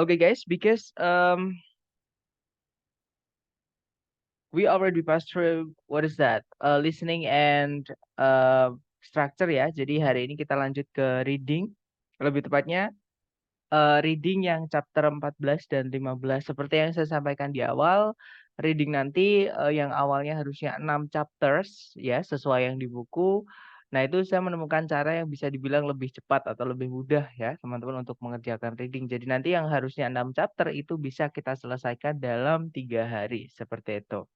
Okay, guys, because we already passed through what is that? Listening and structure ya. Jadi hari ini kita lanjut ke reading. Lebih tepatnya reading yang chapter 14 dan 15. Seperti yang saya sampaikan di awal, reading nanti yang awalnya harusnya 6 chapters ya, sesuai yang di buku. Nah, itu saya menemukan cara yang bisa dibilang lebih cepat atau lebih mudah ya, teman-teman untuk mengerjakan reading. Jadi nanti yang harusnya 6 chapter itu bisa kita selesaikan dalam 3 hari, seperti itu.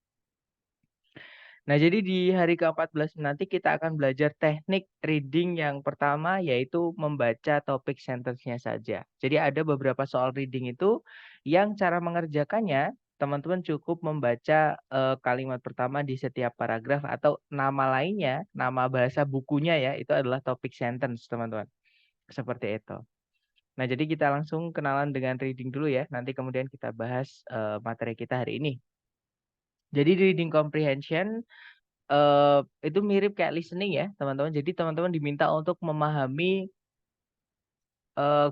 Nah, jadi di hari ke-14 nanti kita akan belajar teknik reading yang pertama, yaitu membaca topik sentence-nya saja. Jadi ada beberapa soal reading itu yang cara mengerjakannya, teman-teman cukup membaca kalimat pertama di setiap paragraf atau nama lainnya, nama bahasa bukunya ya, itu adalah topik sentence, teman-teman. Seperti itu. Nah, jadi kita langsung kenalan dengan reading dulu ya. Nanti kemudian kita bahas materi kita hari ini. Jadi reading comprehension itu mirip kayak listening ya, teman-teman. Jadi teman-teman diminta untuk memahami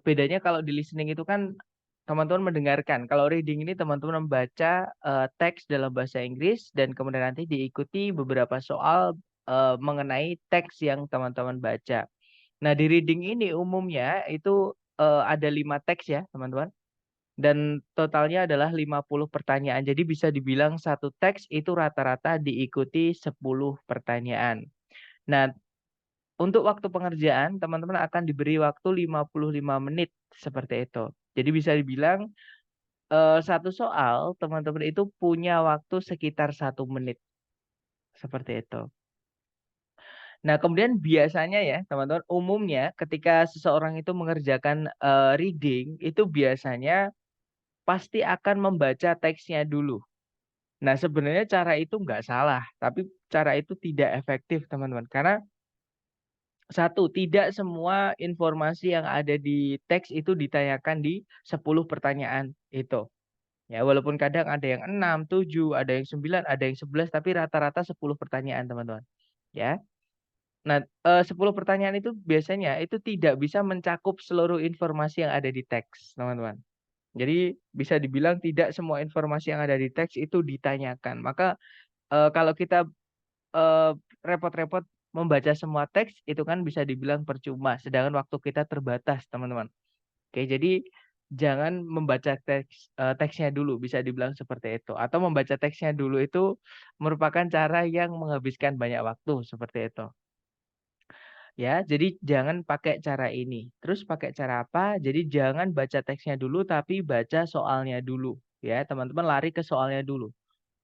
bedanya kalau di listening itu kan teman-teman mendengarkan. Kalau reading ini teman-teman membaca teks dalam bahasa Inggris dan kemudian nanti diikuti beberapa soal mengenai teks yang teman-teman baca. Nah, di reading ini umumnya itu ada 5 teks ya, teman-teman. Dan totalnya adalah 50 pertanyaan. Jadi bisa dibilang satu teks itu rata-rata diikuti 10 pertanyaan. Nah, untuk waktu pengerjaan, teman-teman akan diberi waktu 55 menit seperti itu. Jadi bisa dibilang satu soal, teman-teman itu punya waktu sekitar 1 menit. Seperti itu. Nah, kemudian biasanya ya, teman-teman, umumnya ketika seseorang itu mengerjakan reading, itu biasanya pasti akan membaca teksnya dulu. Nah, sebenarnya cara itu nggak salah, tapi cara itu tidak efektif, teman-teman. Karena satu, tidak semua informasi yang ada di teks itu ditanyakan di 10 pertanyaan itu. Ya, walaupun kadang ada yang 6, 7, ada yang 9, ada yang 11, tapi rata-rata 10 pertanyaan, teman-teman. Ya. Nah, 10 pertanyaan itu biasanya itu tidak bisa mencakup seluruh informasi yang ada di teks, teman-teman. Jadi bisa dibilang tidak semua informasi yang ada di teks itu ditanyakan. Maka kalau kita eh, repot-repot membaca semua teks itu kan bisa dibilang percuma, sedangkan waktu kita terbatas, teman-teman. Oke, jadi jangan membaca teksnya dulu, bisa dibilang seperti itu. Atau membaca teksnya dulu itu merupakan cara yang menghabiskan banyak waktu, seperti itu. Ya, jadi jangan pakai cara ini. Terus pakai cara apa? Jadi jangan baca teksnya dulu, tapi baca soalnya dulu. Ya, teman-teman lari ke soalnya dulu.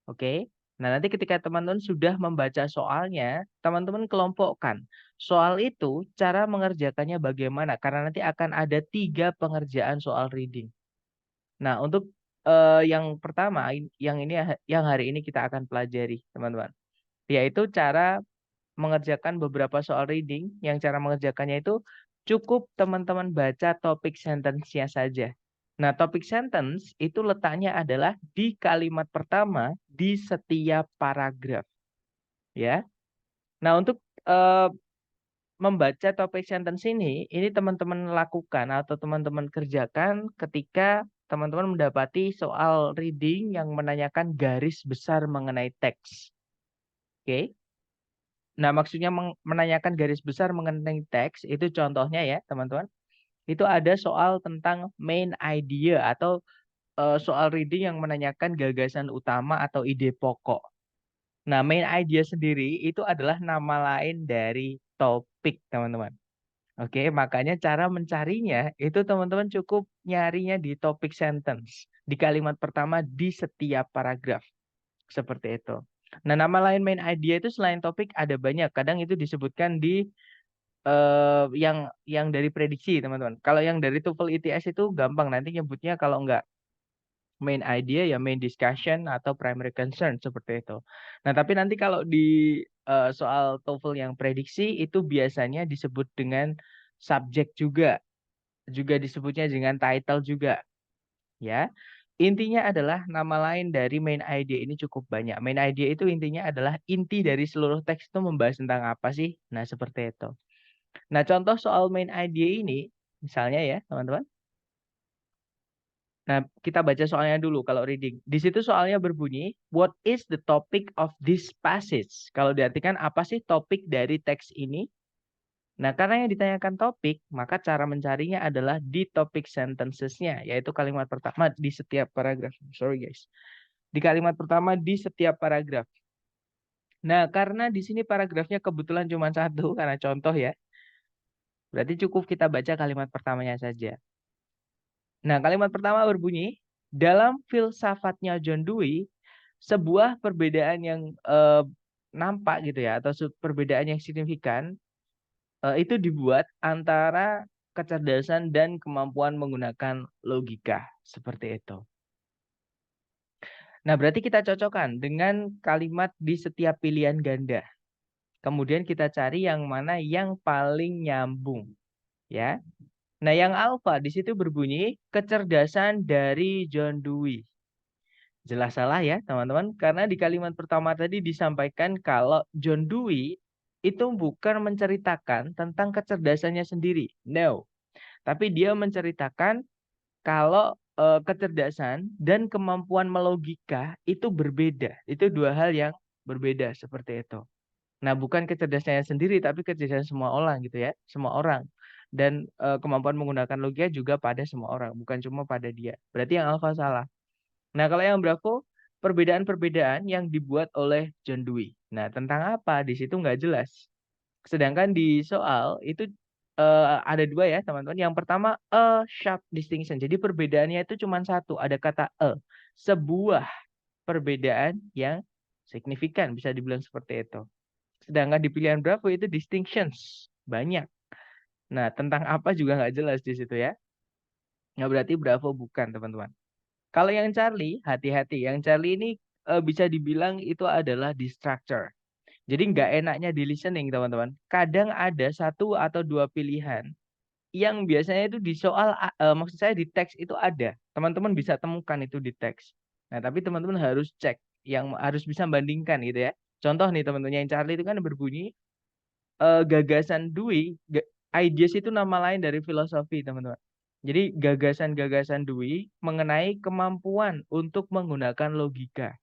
Oke. Nah, nanti ketika teman-teman sudah membaca soalnya, teman-teman kelompokkan. Soal itu, cara mengerjakannya bagaimana? Karena nanti akan ada 3 pengerjaan soal reading. Nah, untuk yang pertama, yang ini yang hari ini kita akan pelajari, teman-teman. Yaitu cara mengerjakan beberapa soal reading, yang cara mengerjakannya itu cukup teman-teman baca topik sentence-nya saja. Nah, topik sentence itu letaknya adalah di kalimat pertama di setiap paragraf, ya. Nah, untuk eh, membaca topik sentence ini teman-teman lakukan atau teman-teman kerjakan ketika teman-teman mendapati soal reading yang menanyakan garis besar mengenai teks. Oke. Nah, maksudnya menanyakan garis besar mengenai teks itu contohnya ya, teman-teman. Itu ada soal tentang main idea atau soal reading yang menanyakan gagasan utama atau ide pokok. Nah, main idea sendiri itu adalah nama lain dari topik, teman-teman. Oke, makanya cara mencarinya itu teman-teman cukup nyarinya di topik sentence, di kalimat pertama di setiap paragraf. Seperti itu. Nah, nama lain main idea itu selain topik ada banyak. Kadang itu disebutkan di yang dari prediksi, teman-teman. Kalau yang dari TOEFL ITS itu gampang, nanti nyebutnya kalau nggak main idea ya main discussion atau primary concern seperti itu. Nah, tapi nanti kalau di soal TOEFL yang prediksi itu biasanya disebut dengan subjek juga. Juga disebutnya dengan title juga, ya. Intinya adalah nama lain dari main idea ini cukup banyak. Main idea itu intinya adalah inti dari seluruh teks itu membahas tentang apa sih? Nah, seperti itu. Nah, contoh soal main idea ini, misalnya ya, teman-teman. Nah, kita baca soalnya dulu kalau reading. Di situ soalnya berbunyi, what is the topic of this passage? Kalau diartikan apa sih topik dari teks ini? Nah, karena yang ditanyakan topik, maka cara mencarinya adalah di topic sentences-nya, yaitu kalimat pertama di setiap paragraf. Sorry guys. Di kalimat pertama di setiap paragraf. Nah, karena di sini paragrafnya kebetulan cuma satu, karena contoh ya. Berarti cukup kita baca kalimat pertamanya saja. Nah, kalimat pertama berbunyi, dalam filsafatnya John Dewey, sebuah perbedaan yang nampak gitu ya, atau perbedaan yang signifikan, itu dibuat antara kecerdasan dan kemampuan menggunakan logika. Seperti itu. Nah, berarti kita cocokkan dengan kalimat di setiap pilihan ganda. Kemudian kita cari yang mana yang paling nyambung. Ya. Nah, yang alfa di situ berbunyi kecerdasan dari John Dewey. Jelas salah ya, teman-teman. Karena di kalimat pertama tadi disampaikan kalau John Dewey itu bukan menceritakan tentang kecerdasannya sendiri. No. Tapi dia menceritakan kalau kecerdasan dan kemampuan melogika itu berbeda. Itu dua hal yang berbeda seperti itu. Nah, bukan kecerdasannya sendiri, tapi kecerdasan semua orang gitu ya, semua orang. Dan kemampuan menggunakan logika juga pada semua orang, bukan cuma pada dia. Berarti yang alfa salah. Nah, kalau yang bravo, perbedaan-perbedaan yang dibuat oleh John Dewey. Nah, tentang apa? Di situ nggak jelas. Sedangkan di soal itu ada dua ya, teman-teman. Yang pertama, a sharp distinction. Jadi perbedaannya itu cuma satu, ada kata a. Sebuah perbedaan yang signifikan, bisa dibilang seperti itu. Sedangkan di pilihan Bravo itu distinctions. Banyak. Nah, tentang apa juga nggak jelas di situ ya. Nggak berarti Bravo bukan, teman-teman. Kalau yang Charlie, hati-hati. Yang Charlie ini bisa dibilang itu adalah distractor. Jadi nggak enaknya di listening, teman-teman. Kadang ada satu atau dua pilihan yang biasanya itu di soal, maksud saya di teks itu ada. Teman-teman bisa temukan itu di teks. Nah, tapi teman-teman harus cek. Yang harus bisa bandingkan gitu ya. Contoh nih teman-teman, yang Charlie itu kan berbunyi, gagasan Dewey, ideas itu nama lain dari filosofi, teman-teman. Jadi gagasan-gagasan Dewey mengenai kemampuan untuk menggunakan logika.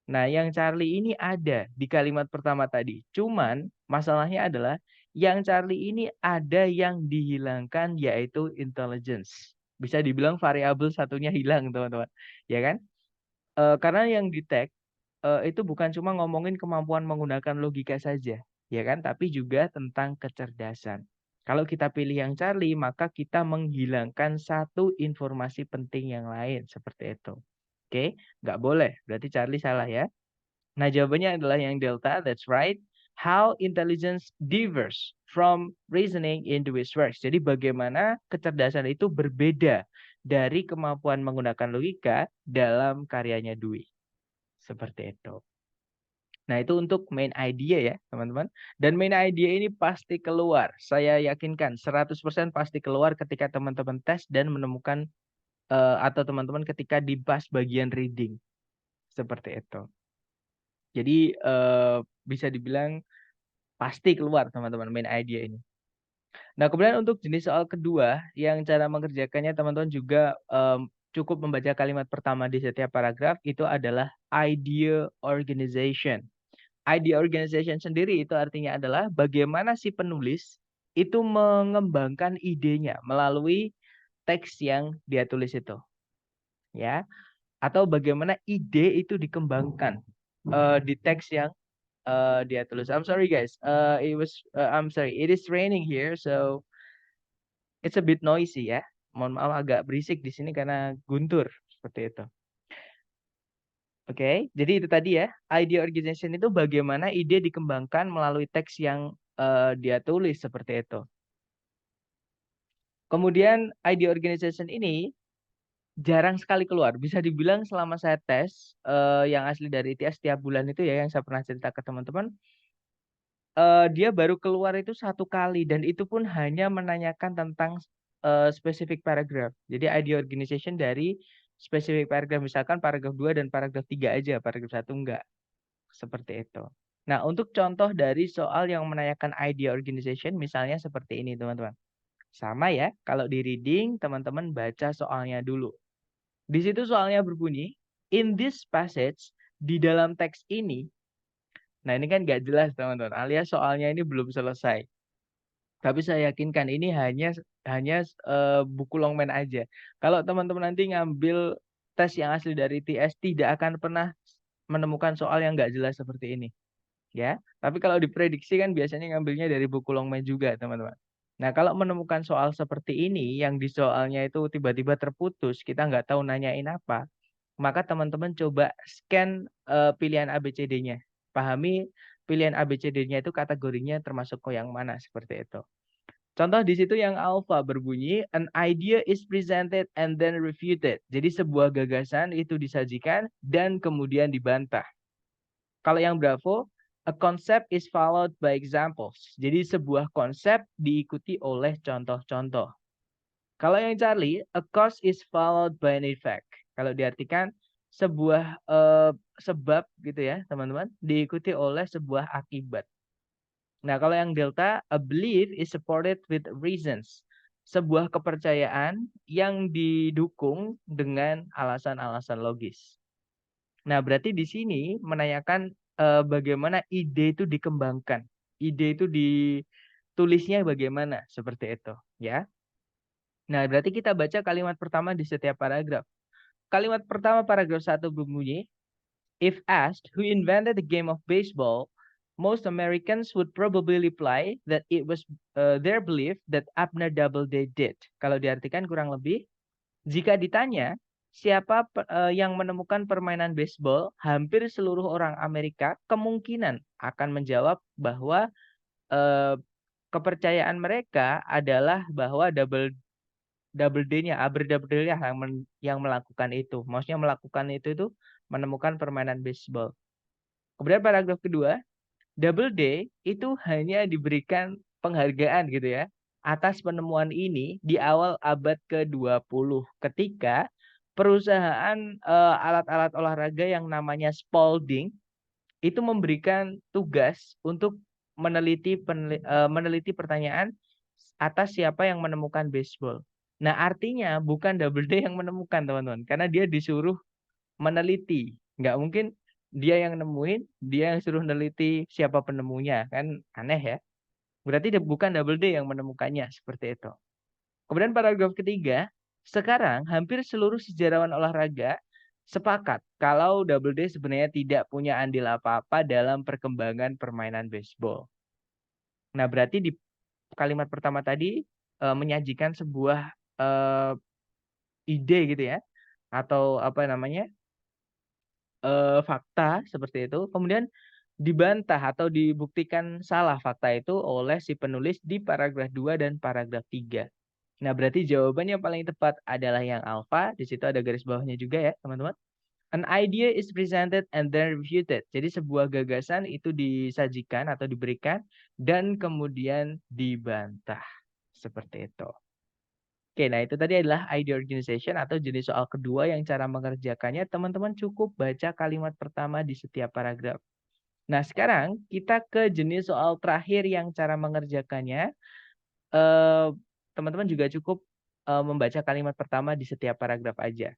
Nah, yang Charlie ini ada di kalimat pertama tadi. Cuman masalahnya adalah yang Charlie ini ada yang dihilangkan, yaitu intelligence. Bisa dibilang variabel satunya hilang, teman-teman. Ya kan? Karena yang di tag itu bukan cuma ngomongin kemampuan menggunakan logika saja, ya kan? Tapi juga tentang kecerdasan. Kalau kita pilih yang Charlie, maka kita menghilangkan satu informasi penting yang lain, seperti itu. Oke, nggak boleh. Berarti Charlie salah ya. Nah, jawabannya adalah yang delta, that's right. How intelligence differs from reasoning in Dewey's works. Jadi bagaimana kecerdasan itu berbeda dari kemampuan menggunakan logika dalam karyanya Dewey. Seperti itu. Nah, itu untuk main idea ya, teman-teman. Dan main idea ini pasti keluar. Saya yakinkan 100% pasti keluar ketika teman-teman tes dan menemukan atau teman-teman ketika dibahas bagian reading. Seperti itu. Jadi bisa dibilang pasti keluar teman-teman main idea ini. Nah, kemudian untuk jenis soal kedua yang cara mengerjakannya teman-teman juga cukup membaca kalimat pertama di setiap paragraf, itu adalah idea organization. Idea organization sendiri itu artinya adalah bagaimana si penulis itu mengembangkan idenya melalui teks yang dia tulis itu. Ya, atau bagaimana ide itu dikembangkan di teks yang dia tulis. I'm sorry guys. I'm sorry. It is raining here, so it's a bit noisy ya. Mohon maaf agak berisik di sini karena guntur seperti itu. Oke, jadi itu tadi ya. Idea organization itu bagaimana ide dikembangkan melalui teks yang dia tulis seperti itu. Kemudian idea organization ini jarang sekali keluar. Bisa dibilang selama saya tes yang asli dari ITS setiap bulan itu ya, yang saya pernah cerita ke teman-teman, dia baru keluar itu satu kali dan itu pun hanya menanyakan tentang specific paragraph. Jadi idea organization dari specific paragraph, misalkan paragraf 2 dan paragraf 3 aja, paragraf 1 enggak. Seperti itu. Nah, untuk contoh dari soal yang menanyakan idea organization misalnya seperti ini, teman-teman. Sama ya, kalau di reading teman-teman baca soalnya dulu. Di situ soalnya berbunyi, in this passage, di dalam teks ini. Nah, ini kan nggak jelas, teman-teman. Alias soalnya ini belum selesai. Tapi saya yakinkan ini hanya buku longman aja. Kalau teman-teman nanti ngambil tes yang asli dari TS, tidak akan pernah menemukan soal yang nggak jelas seperti ini. Ya, tapi kalau diprediksi kan biasanya ngambilnya dari buku longman juga, teman-teman. Nah, kalau menemukan soal seperti ini, yang di soalnya itu tiba-tiba terputus, kita nggak tahu nanyain apa, maka teman-teman coba scan pilihan ABCD-nya. Pahami pilihan ABCD-nya itu kategorinya termasuk ke yang mana, seperti itu. Contoh di situ yang alpha berbunyi, an idea is presented and then refuted. Jadi sebuah gagasan itu disajikan dan kemudian dibantah. Kalau yang bravo, a concept is followed by examples. Jadi sebuah konsep diikuti oleh contoh-contoh. Kalau yang Charlie, a cause is followed by an effect. Kalau diartikan sebuah sebab gitu ya, teman-teman, diikuti oleh sebuah akibat. Nah, kalau yang Delta, a belief is supported with reasons. Sebuah kepercayaan yang didukung dengan alasan-alasan logis. Nah, berarti di sini menanyakan bagaimana ide itu dikembangkan. Ide itu ditulisnya bagaimana, seperti itu, ya. Nah, berarti kita baca kalimat pertama di setiap paragraf. Kalimat pertama paragraf 1 berbunyi, if asked who invented the game of baseball, most Americans would probably reply that it was their belief that Abner Doubleday did. Kalau diartikan kurang lebih, jika ditanya siapa yang menemukan permainan baseball, hampir seluruh orang Amerika kemungkinan akan menjawab bahwa kepercayaan mereka adalah bahwa double D-nya, Doubleday yang melakukan itu. Maksudnya melakukan itu menemukan permainan baseball. Kemudian paragraf kedua, Doubleday itu hanya diberikan penghargaan gitu ya atas penemuan ini di awal abad ke-20 ketika perusahaan alat-alat olahraga yang namanya Spalding itu memberikan tugas untuk meneliti pertanyaan atas siapa yang menemukan baseball. Nah, artinya bukan Doubleday yang menemukan, teman-teman, karena dia disuruh meneliti. Nggak mungkin dia yang nemuin, dia yang suruh neliti siapa penemunya. Kan aneh ya. Berarti bukan Doubleday yang menemukannya, seperti itu. Kemudian paragraf ketiga, sekarang hampir seluruh sejarawan olahraga sepakat kalau Doubleday sebenarnya tidak punya andil apa-apa dalam perkembangan permainan baseball. Nah, berarti di kalimat pertama tadi menyajikan sebuah ide gitu ya, atau apa namanya, fakta seperti itu, kemudian dibantah atau dibuktikan salah fakta itu oleh si penulis di paragraf 2 dan paragraf 3. Nah, berarti jawabannya paling tepat adalah yang alfa. Di situ ada garis bawahnya juga ya, teman-teman. An idea is presented and then refuted. Jadi sebuah gagasan itu disajikan atau diberikan dan kemudian dibantah. Seperti itu. Oke, nah itu tadi adalah idea organization atau jenis soal kedua yang cara mengerjakannya. Teman-teman cukup baca kalimat pertama di setiap paragraf. Nah, sekarang kita ke jenis soal terakhir yang cara mengerjakannya. Teman-teman juga cukup membaca kalimat pertama di setiap paragraf aja.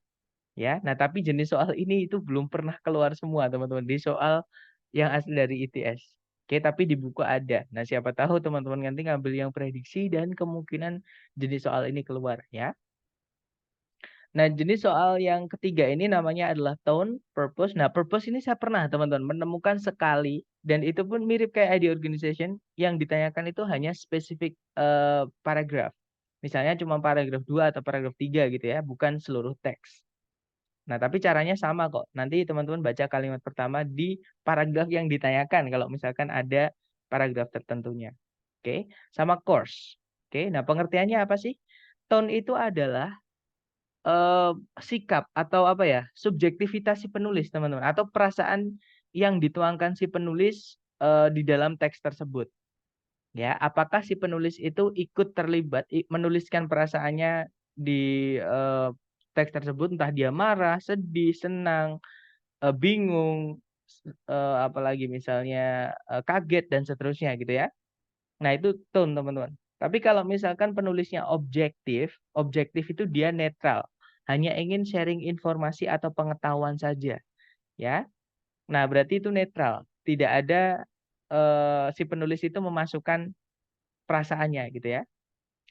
Ya, nah tapi jenis soal ini itu belum pernah keluar semua, teman-teman, di soal yang asli dari ITS. Oke, tapi di buku ada. Nah, siapa tahu teman-teman nanti ngambil yang prediksi dan kemungkinan jenis soal ini keluar ya. Nah, jenis soal yang ketiga ini namanya adalah tone, purpose. Nah, purpose ini saya pernah, teman-teman, menemukan sekali dan itu pun mirip kayak idea organization, yang ditanyakan itu hanya spesifik paragraf. Misalnya cuma paragraf 2 atau paragraf 3 gitu ya, bukan seluruh teks. Nah, tapi caranya sama kok. Nanti teman-teman baca kalimat pertama di paragraf yang ditanyakan kalau misalkan ada paragraf tertentunya. Oke, sama course. Oke, nah pengertiannya apa sih? Tone itu adalah sikap atau apa ya, subjektivitas si penulis, teman-teman, atau perasaan yang dituangkan si penulis di dalam teks tersebut. Ya, apakah si penulis itu ikut terlibat menuliskan perasaannya di teks tersebut, entah dia marah, sedih, senang, bingung, apalagi misalnya kaget dan seterusnya gitu ya. Nah, itu tone, teman-teman. Tapi kalau misalkan penulisnya objektif, objektif itu dia netral. hanya ingin sharing informasi atau pengetahuan saja, ya. Nah, berarti itu netral. Tidak ada si penulis itu memasukkan perasaannya gitu ya.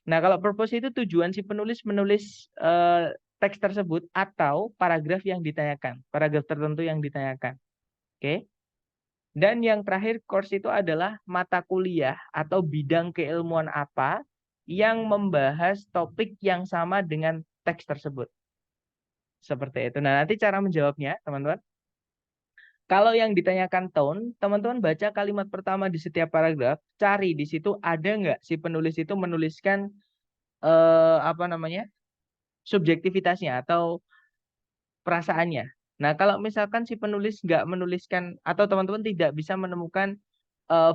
Nah, kalau purpose itu tujuan si penulis menulis teks tersebut atau paragraf yang ditanyakan, paragraf tertentu yang ditanyakan. Oke. Dan yang terakhir course itu adalah mata kuliah atau bidang keilmuan apa yang membahas topik yang sama dengan teks tersebut. Seperti itu. Nah, nanti cara menjawabnya, teman-teman. Kalau yang ditanyakan tone, teman-teman baca kalimat pertama di setiap paragraf, cari di situ ada nggak si penulis itu menuliskan apa namanya subjektivitasnya atau perasaannya. Nah, kalau misalkan si penulis nggak menuliskan atau teman-teman tidak bisa menemukan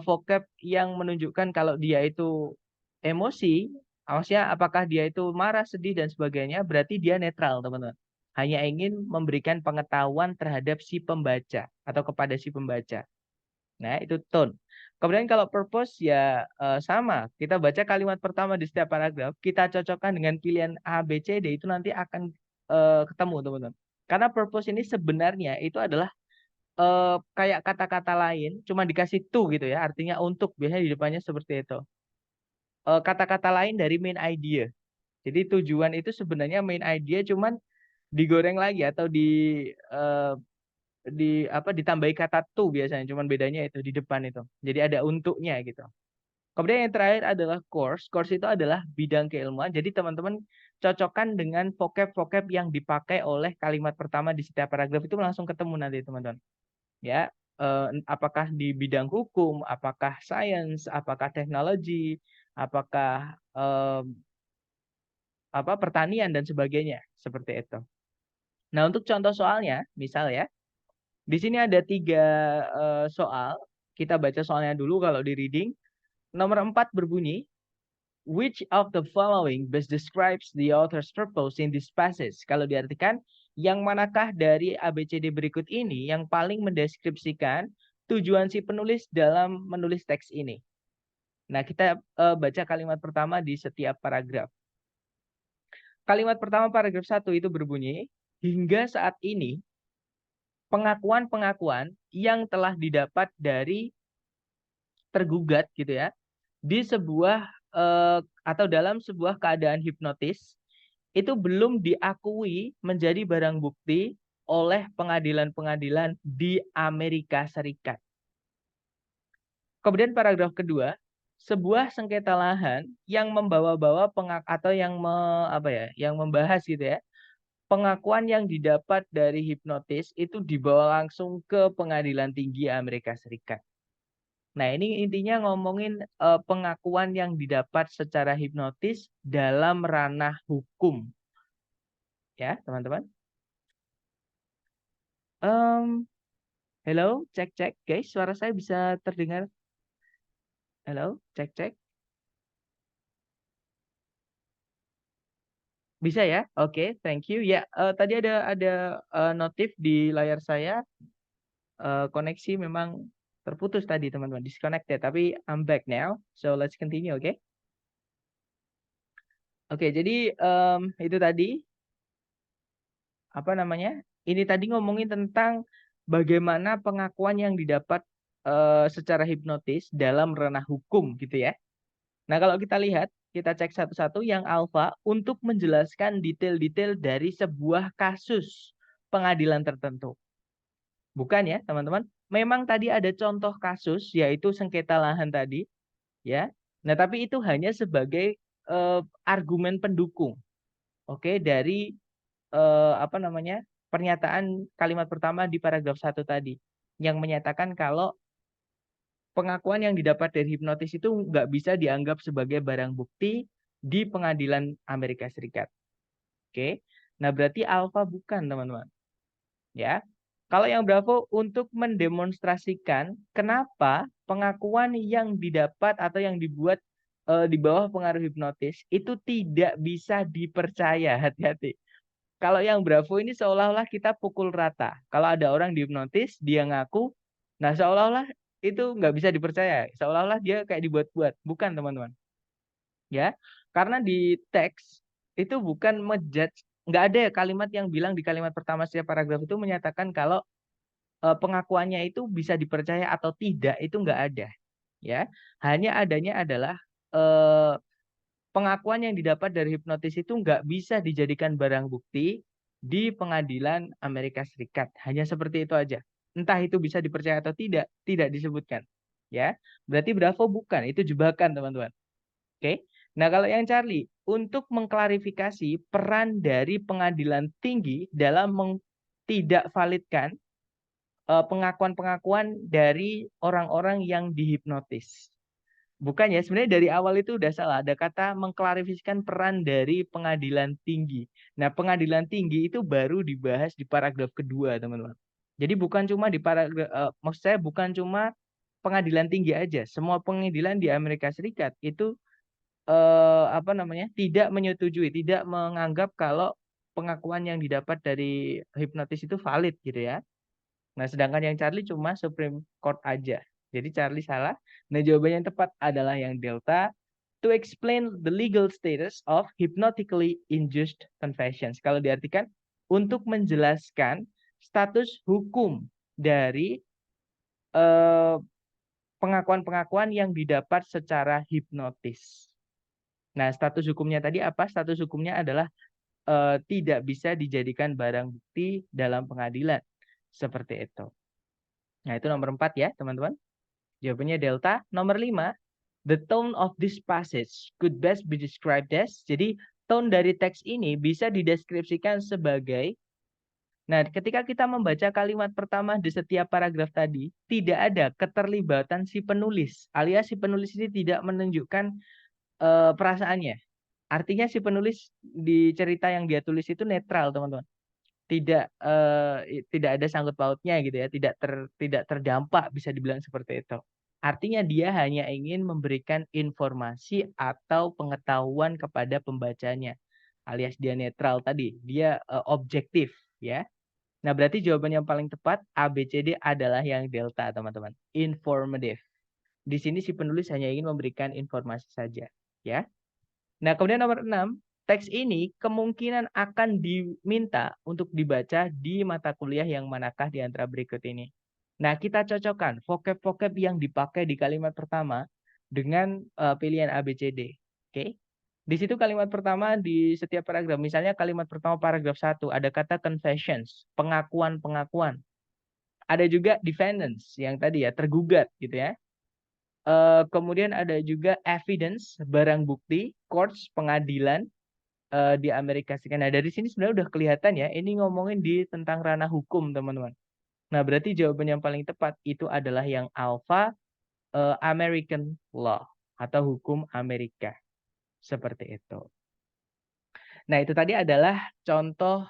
vocab yang menunjukkan kalau dia itu emosi, maksudnya apakah dia itu marah, sedih dan sebagainya, berarti dia netral, teman-teman. Hanya ingin memberikan pengetahuan terhadap si pembaca atau kepada si pembaca. Nah, itu tone. Kemudian kalau purpose ya sama. Kita baca kalimat pertama di setiap paragraf, kita cocokkan dengan pilihan A, B, C, D, itu nanti akan ketemu, teman-teman. Karena purpose ini sebenarnya itu adalah kayak kata-kata lain, cuma dikasih to gitu ya, artinya untuk, biasanya di depannya seperti itu. Kata-kata lain dari main idea. Jadi tujuan itu sebenarnya main idea, cuman digoreng lagi atau eh, ditambahi kata to biasanya, cuman bedanya itu di depan itu. Jadi ada untuknya gitu. Kemudian yang terakhir adalah course. Course itu adalah bidang keilmuan. Jadi teman-teman cocokkan dengan vocab-vocab yang dipakai oleh kalimat pertama di setiap paragraf itu langsung ketemu nanti teman-teman. Ya, apakah di bidang hukum, apakah sains, apakah teknologi, apakah pertanian dan sebagainya seperti itu. Nah, untuk contoh soalnya, misal ya, di sini ada 3 soal. Kita baca soalnya dulu kalau di reading. Nomor 4 berbunyi, which of the following best describes the author's purpose in this passage? Kalau diartikan, yang manakah dari ABCD berikut ini yang paling mendeskripsikan tujuan si penulis dalam menulis teks ini? Nah, kita baca kalimat pertama di setiap paragraf. Kalimat pertama paragraf 1 itu berbunyi, hingga saat ini, pengakuan-pengakuan yang telah didapat dari tergugat gitu ya, di sebuah atau dalam sebuah keadaan hipnotis itu belum diakui menjadi barang bukti oleh pengadilan-pengadilan di Amerika Serikat. Kemudian paragraf kedua, sebuah sengketa lahan yang membawa-bawa atau yang membahas gitu ya, pengakuan yang didapat dari hipnotis itu dibawa langsung ke Pengadilan Tinggi Amerika Serikat. Nah, ini intinya ngomongin pengakuan yang didapat secara hipnotis dalam ranah hukum. Ya, teman-teman. Hello, cek guys, suara saya bisa terdengar? Halo, cek. Bisa ya? Oke, thank you. Ya, tadi ada notif di layar saya, koneksi memang terputus tadi teman-teman, disconnected. Tapi I'm back now, so let's continue, oke? Oke, jadi itu tadi apa namanya? Ini tadi ngomongin tentang bagaimana pengakuan yang didapat secara hipnotis dalam ranah hukum gitu ya. Nah, kalau kita lihat, kita cek satu-satu yang alfa untuk menjelaskan detail-detail dari sebuah kasus pengadilan tertentu. Bukan ya, teman-teman? Memang tadi ada contoh kasus, yaitu sengketa lahan tadi, ya. Nah, tapi itu hanya sebagai argumen pendukung, oke, dari pernyataan kalimat pertama di paragraf 1 tadi, yang menyatakan kalau pengakuan yang didapat dari hipnotis itu nggak bisa dianggap sebagai barang bukti di pengadilan Amerika Serikat. Oke, nah berarti alfa bukan, teman-teman. Ya, kalau yang Bravo untuk mendemonstrasikan kenapa pengakuan yang didapat atau yang dibuat di bawah pengaruh hipnotis itu tidak bisa dipercaya. Hati-hati. Kalau yang Bravo ini seolah-olah kita pukul rata. Kalau ada orang dihipnotis, dia ngaku, nah seolah-olah itu nggak bisa dipercaya. Seolah-olah dia kayak dibuat-buat. Bukan, teman-teman. Ya, karena di teks itu bukan ngejudge, nggak ada kalimat yang bilang di kalimat pertama setiap paragraf itu menyatakan kalau pengakuannya itu bisa dipercaya atau tidak, itu nggak ada. Ya, hanya adanya adalah eh, pengakuan yang didapat dari hipnotis itu nggak bisa dijadikan barang bukti di pengadilan Amerika Serikat. Hanya seperti itu aja. Entah itu bisa dipercaya atau tidak disebutkan. Ya, berarti Bravo bukan, itu jebakan teman-teman. Oke. Nah, kalau yang Charlie, untuk mengklarifikasi peran dari pengadilan tinggi dalam tidak validkan pengakuan-pengakuan dari orang-orang yang dihipnotis. Bukan ya, sebenarnya dari awal itu udah salah. Ada kata mengklarifikasikan peran dari pengadilan tinggi. Nah, pengadilan tinggi itu baru dibahas di paragraf kedua, teman-teman. Jadi bukan cuma di paragraf, maksud saya bukan cuma pengadilan tinggi aja. Semua pengadilan di Amerika Serikat itu apa namanya tidak menyetujui, tidak menganggap kalau pengakuan yang didapat dari hipnotis itu valid gitu ya. Nah, sedangkan yang Charlie cuma Supreme Court aja. Jadi Charlie salah. Nah, jawaban yang tepat adalah yang Delta. To explain the legal status of hypnotically induced confessions. Kalau diartikan, untuk menjelaskan status hukum dari pengakuan-pengakuan yang didapat secara hipnotis. Nah, status hukumnya tadi apa? Status hukumnya adalah tidak bisa dijadikan barang bukti dalam pengadilan. Seperti itu. Nah, itu nomor 4 ya, teman-teman. Jawabannya Delta. Nomor 5, the tone of this passage could best be described as. Jadi, tone dari teks ini bisa dideskripsikan sebagai, nah, ketika kita membaca kalimat pertama di setiap paragraf tadi, tidak ada keterlibatan si penulis, alias si penulis ini tidak menunjukkan perasaannya. Artinya si penulis di cerita yang dia tulis itu netral, teman-teman. Tidak ada sangkut pautnya gitu ya, tidak terdampak, bisa dibilang seperti itu. Artinya dia hanya ingin memberikan informasi atau pengetahuan kepada pembacanya, alias dia netral tadi, dia objektif ya. Nah, berarti jawaban yang paling tepat ABCD adalah yang Delta, teman-teman. Informative. Di sini si penulis hanya ingin memberikan informasi saja ya. Nah, kemudian nomor 6, teks ini kemungkinan akan diminta untuk dibaca di mata kuliah yang manakah di antara berikut ini. Nah, kita cocokkan vocab-vocab yang dipakai di kalimat pertama dengan pilihan ABCD. Oke. Di situ kalimat pertama di setiap paragraf, misalnya kalimat pertama paragraf 1 ada kata confessions, pengakuan-pengakuan. Ada juga defendants yang tadi ya, tergugat gitu ya. Kemudian ada juga evidence, barang bukti, courts, pengadilan di Amerika Serikat. Nah, dari sini sebenarnya udah kelihatan ya, ini ngomongin di tentang ranah hukum, teman-teman. Nah, berarti jawaban yang paling tepat itu adalah yang alpha, American law atau hukum Amerika. Seperti itu. Nah, itu tadi adalah contoh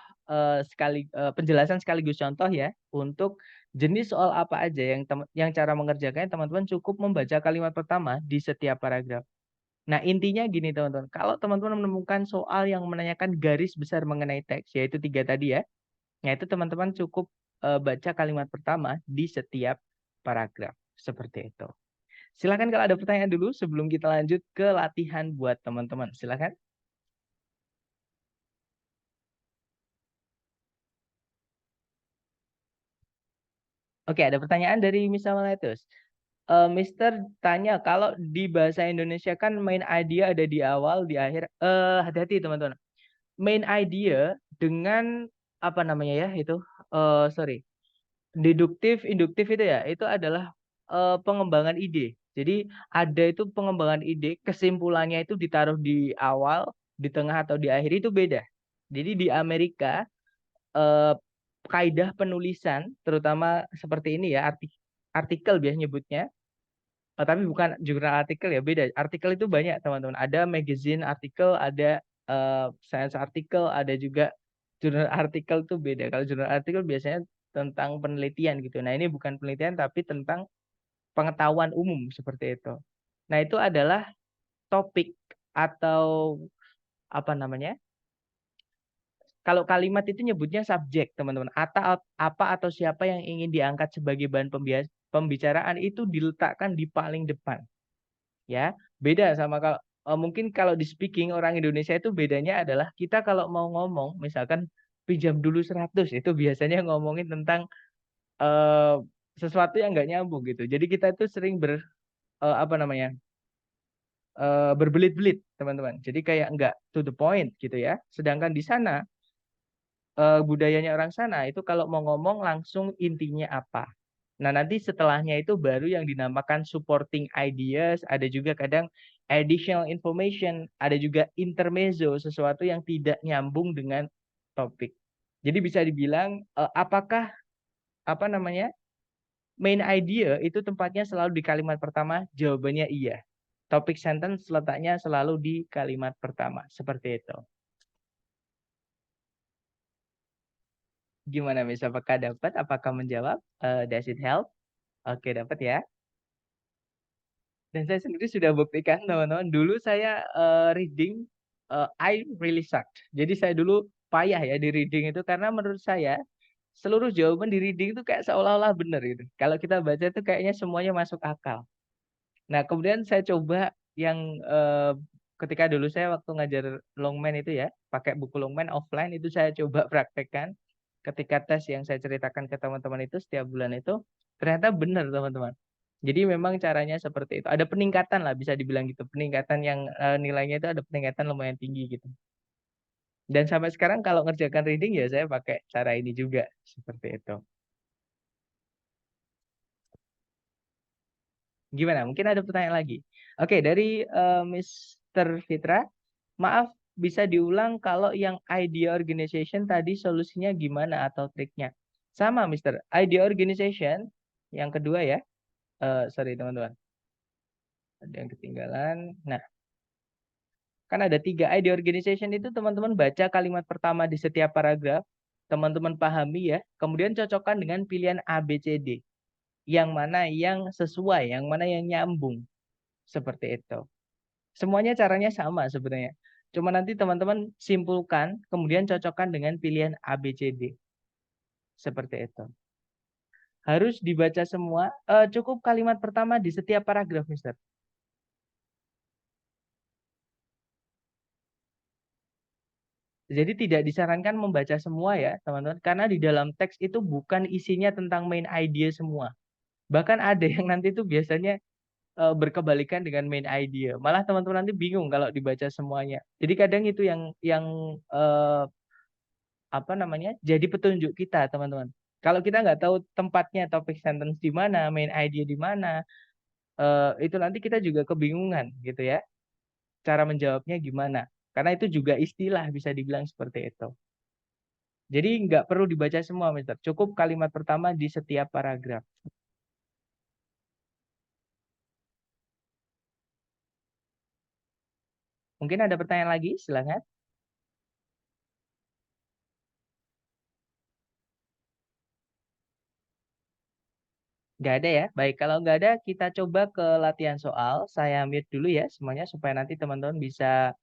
penjelasan sekaligus contoh ya untuk jenis soal apa aja yang cara mengerjakannya teman-teman cukup membaca kalimat pertama di setiap paragraf. Nah, intinya gini teman-teman, kalau teman-teman menemukan soal yang menanyakan garis besar mengenai teks, yaitu 3 tadi ya, nah itu teman-teman cukup baca kalimat pertama di setiap paragraf. Seperti itu. Silakan kalau ada pertanyaan dulu sebelum kita lanjut ke latihan buat teman-teman. Silakan. Oke, ada pertanyaan dari Mr. Maletus. Mister tanya, kalau di bahasa Indonesia kan main idea ada di awal, di akhir. Hati-hati teman-teman. Main idea dengan apa namanya ya itu? Sorry. Deduktif, induktif itu ya, itu adalah pengembangan ide. Jadi ada itu pengembangan ide, kesimpulannya itu ditaruh di awal, di tengah atau di akhir itu beda. Jadi di Amerika eh, kaidah penulisan, terutama seperti ini ya, artikel biasanya nyebutnya, tapi bukan jurnal artikel ya, beda. Artikel itu banyak teman-teman. Ada magazine artikel, ada science artikel, ada juga jurnal artikel tuh beda. Kalau jurnal artikel biasanya tentang penelitian gitu. Nah, ini bukan penelitian tapi tentang pengetahuan umum seperti itu. Nah, itu adalah topik atau apa namanya? Kalau kalimat itu nyebutnya subjek, teman-teman. Atau apa atau siapa yang ingin diangkat sebagai bahan pembicaraan itu diletakkan di paling depan. Ya, beda sama kalau Mungkin kalau di speaking orang Indonesia itu bedanya adalah kita kalau mau ngomong, misalkan pinjam dulu 100 itu biasanya ngomongin tentang eh, sesuatu yang nggak nyambung gitu. Jadi kita itu sering apa namanya berbelit-belit teman-teman. Jadi kayak nggak to the point gitu ya. Sedangkan di sana budayanya orang sana itu kalau mau ngomong langsung intinya apa. Nah, nanti setelahnya itu baru yang dinamakan supporting ideas, ada juga kadang additional information, ada juga intermezzo, sesuatu yang tidak nyambung dengan topik. Jadi bisa dibilang apakah apa namanya? Main idea itu tempatnya selalu di kalimat pertama, jawabannya iya. Topik sentence letaknya selalu di kalimat pertama, seperti itu. Gimana, Miss? Apakah dapat? Apakah menjawab? Does it help? Oke, dapat ya. Dan saya sendiri sudah buktikan, teman-teman. Dulu saya reading, I really sucked. Jadi saya dulu payah ya di reading itu karena menurut saya seluruh jawaban di reading itu kayak seolah-olah benar gitu. Kalau kita baca itu kayaknya semuanya masuk akal. Nah, kemudian saya coba yang ketika dulu saya waktu ngajar Longman itu ya, pakai buku Longman offline itu saya coba praktekkan ketika tes yang saya ceritakan ke teman-teman itu setiap bulan itu ternyata benar teman-teman. Jadi memang caranya seperti itu. Ada peningkatan lah bisa dibilang gitu. Peningkatan yang nilainya itu ada peningkatan lumayan tinggi gitu. Dan sampai sekarang kalau ngerjakan reading ya saya pakai cara ini juga seperti itu. Gimana? Mungkin ada pertanyaan lagi. Oke, dari Mr. Fitra, maaf bisa diulang kalau yang idea organization tadi solusinya gimana atau triknya? Sama, Mister. Idea organization yang kedua ya. Sorry teman-teman, ada yang ketinggalan. Nah, kan ada 3 idea organization itu teman-teman baca kalimat pertama di setiap paragraf, teman-teman pahami ya, kemudian cocokkan dengan pilihan A, B, C, D. Yang mana yang sesuai, yang mana yang nyambung. Seperti itu. Semuanya caranya sama sebenarnya. Cuma nanti teman-teman simpulkan, kemudian cocokkan dengan pilihan A, B, C, D. Seperti itu. Harus dibaca semua, cukup kalimat pertama di setiap paragraf, Mister. Jadi tidak disarankan membaca semua ya, teman-teman. Karena di dalam teks itu bukan isinya tentang main idea semua. Bahkan ada yang nanti itu biasanya berkebalikan dengan main idea. Malah teman-teman nanti bingung kalau dibaca semuanya. Jadi kadang itu yang eh, apa namanya jadi petunjuk kita teman-teman. Kalau kita nggak tahu tempatnya topik sentence di mana, main idea di mana, itu nanti kita juga kebingungan gitu ya. Cara menjawabnya gimana? Karena itu juga istilah bisa dibilang seperti itu. Jadi nggak perlu dibaca semua, Mister. Cukup kalimat pertama di setiap paragraf. Mungkin ada pertanyaan lagi, silakan. Nggak ada ya? Baik, kalau nggak ada, kita coba ke latihan soal. Saya mute dulu ya semuanya supaya nanti teman-teman bisa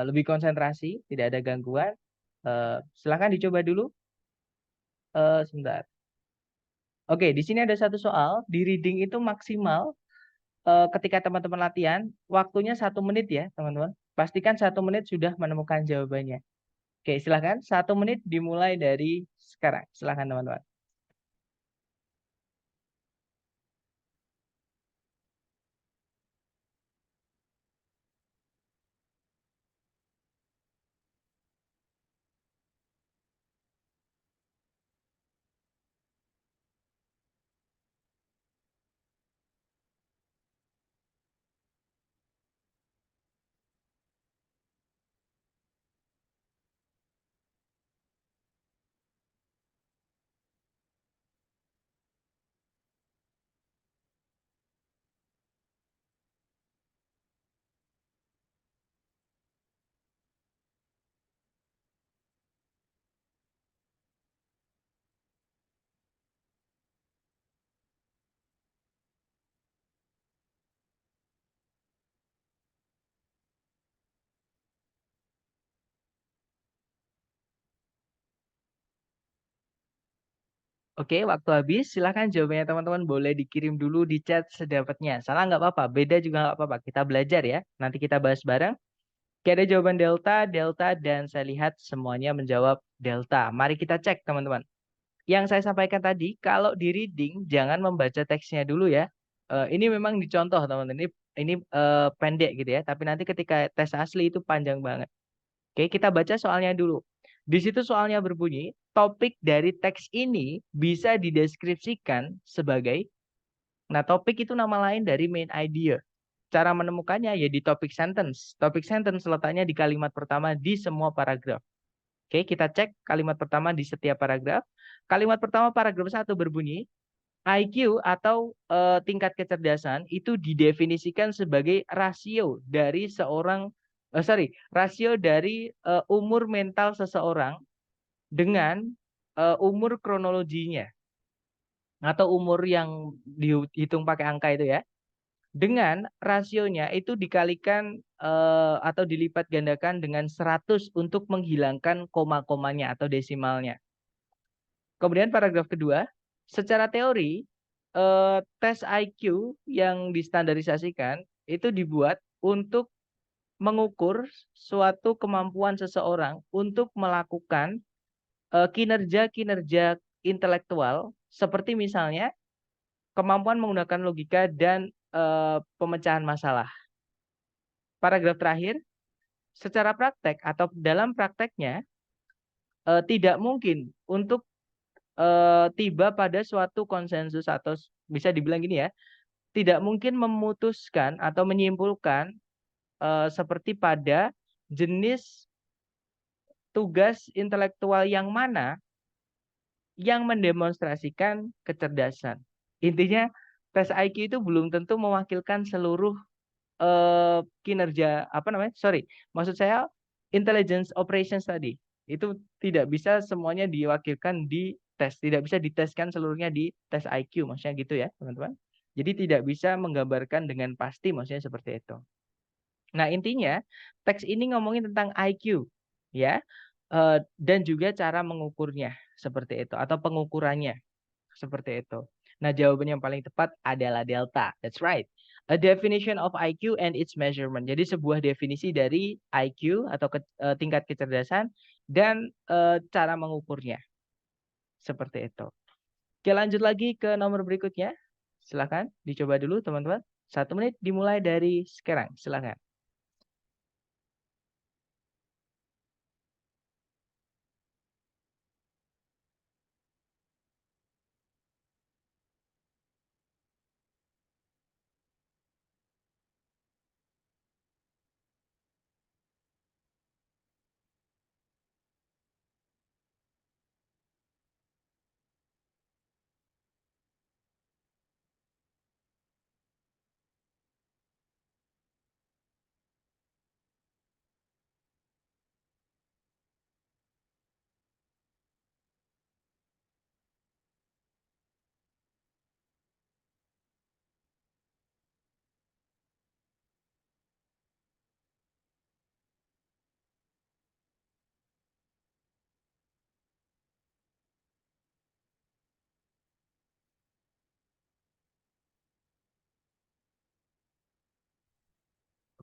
lebih konsentrasi, tidak ada gangguan. Silakan dicoba dulu. Sebentar. Oke, di sini ada satu soal. Di reading itu maksimal ketika teman-teman latihan, waktunya 1 menit ya, teman-teman. Pastikan 1 menit sudah menemukan jawabannya. Oke, silakan. 1 menit dimulai dari sekarang. Silakan, teman-teman. Oke, waktu habis. Silahkan jawabannya teman-teman boleh dikirim dulu di chat sedapatnya. Salah nggak apa-apa, beda juga nggak apa-apa. Kita belajar ya. Nanti kita bahas bareng. Oke, ada jawaban delta, delta, dan saya lihat semuanya menjawab delta. Mari kita cek teman-teman. Yang saya sampaikan tadi, kalau di reading jangan membaca teksnya dulu ya. Ini memang dicontoh teman-teman. Ini pendek gitu ya. Tapi nanti ketika tes asli itu panjang banget. Oke, kita baca soalnya dulu. Di situ soalnya berbunyi, topik dari teks ini bisa dideskripsikan sebagai, nah topik itu nama lain dari main idea. Cara menemukannya ya di topik sentence. Topik sentence letaknya di kalimat pertama di semua paragraf. Oke, kita cek kalimat pertama di setiap paragraf. Kalimat pertama paragraf 1 berbunyi, IQ atau tingkat kecerdasan itu didefinisikan sebagai rasio dari umur mental seseorang dengan umur kronologinya atau umur yang dihitung pakai angka itu ya. Dengan rasionya itu dikalikan atau dilipat gandakan dengan 100 untuk menghilangkan koma-komanya atau desimalnya. Kemudian paragraf kedua, secara teori tes IQ yang distandarisasikan itu dibuat untuk mengukur suatu kemampuan seseorang untuk melakukan kinerja-kinerja intelektual seperti misalnya kemampuan menggunakan logika dan pemecahan masalah. Paragraf terakhir, secara praktek atau dalam prakteknya tidak mungkin untuk tiba pada suatu konsensus atau bisa dibilang gini ya, tidak mungkin memutuskan atau menyimpulkan seperti pada jenis tugas intelektual yang mana yang mendemonstrasikan kecerdasan. Intinya tes IQ itu belum tentu mewakilkan seluruh kinerja maksud saya intelligence operations tadi. Itu tidak bisa semuanya diwakilkan di tes, tidak bisa diteskan seluruhnya di tes IQ, maksudnya gitu ya, teman-teman. Jadi tidak bisa menggambarkan dengan pasti, maksudnya seperti itu. Nah, intinya teks ini ngomongin tentang IQ ya. Dan juga cara mengukurnya seperti itu atau pengukurannya seperti itu. Nah, jawaban yang paling tepat adalah delta. That's right. A definition of IQ and its measurement. Jadi sebuah definisi dari IQ atau tingkat kecerdasan dan cara mengukurnya. Seperti itu. Oke, lanjut lagi ke nomor berikutnya. Silakan dicoba dulu teman-teman. 1 menit dimulai dari sekarang. Silakan.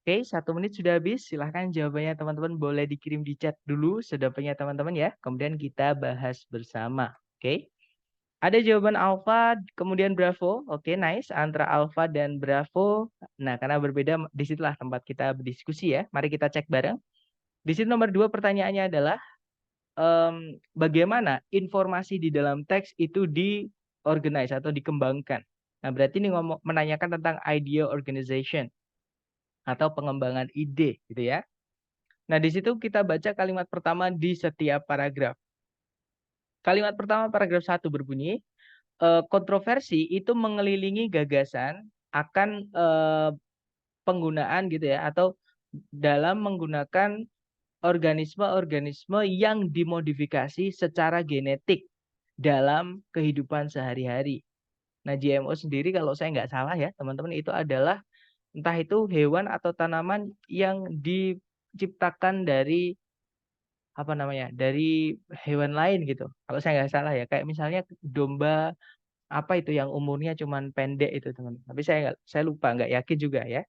Oke, 1 menit sudah habis. Silahkan jawabannya teman-teman boleh dikirim di chat dulu sedapatnya teman-teman ya. Kemudian kita bahas bersama. Oke. Ada jawaban alfa, kemudian bravo. Oke, nice. Antara alfa dan bravo. Nah, karena berbeda, disitulah tempat kita berdiskusi ya. Mari kita cek bareng. Di sini nomor 2 pertanyaannya adalah, bagaimana informasi di dalam teks itu diorganize atau dikembangkan. Nah, berarti ini menanyakan tentang idea organization atau pengembangan ide gitu ya. Nah, di situ kita baca kalimat pertama di setiap paragraf. Kalimat pertama paragraf 1 berbunyi, kontroversi itu mengelilingi gagasan akan penggunaan gitu ya, atau dalam menggunakan organisme-organisme yang dimodifikasi secara genetik dalam kehidupan sehari-hari. Nah, GMO sendiri kalau saya nggak salah ya, teman-teman, itu adalah entah itu hewan atau tanaman yang diciptakan dari apa namanya, dari hewan lain gitu. Kalau saya nggak salah ya, kayak misalnya domba apa itu yang umurnya cuman pendek itu teman. Tapi saya lupa, nggak yakin juga ya.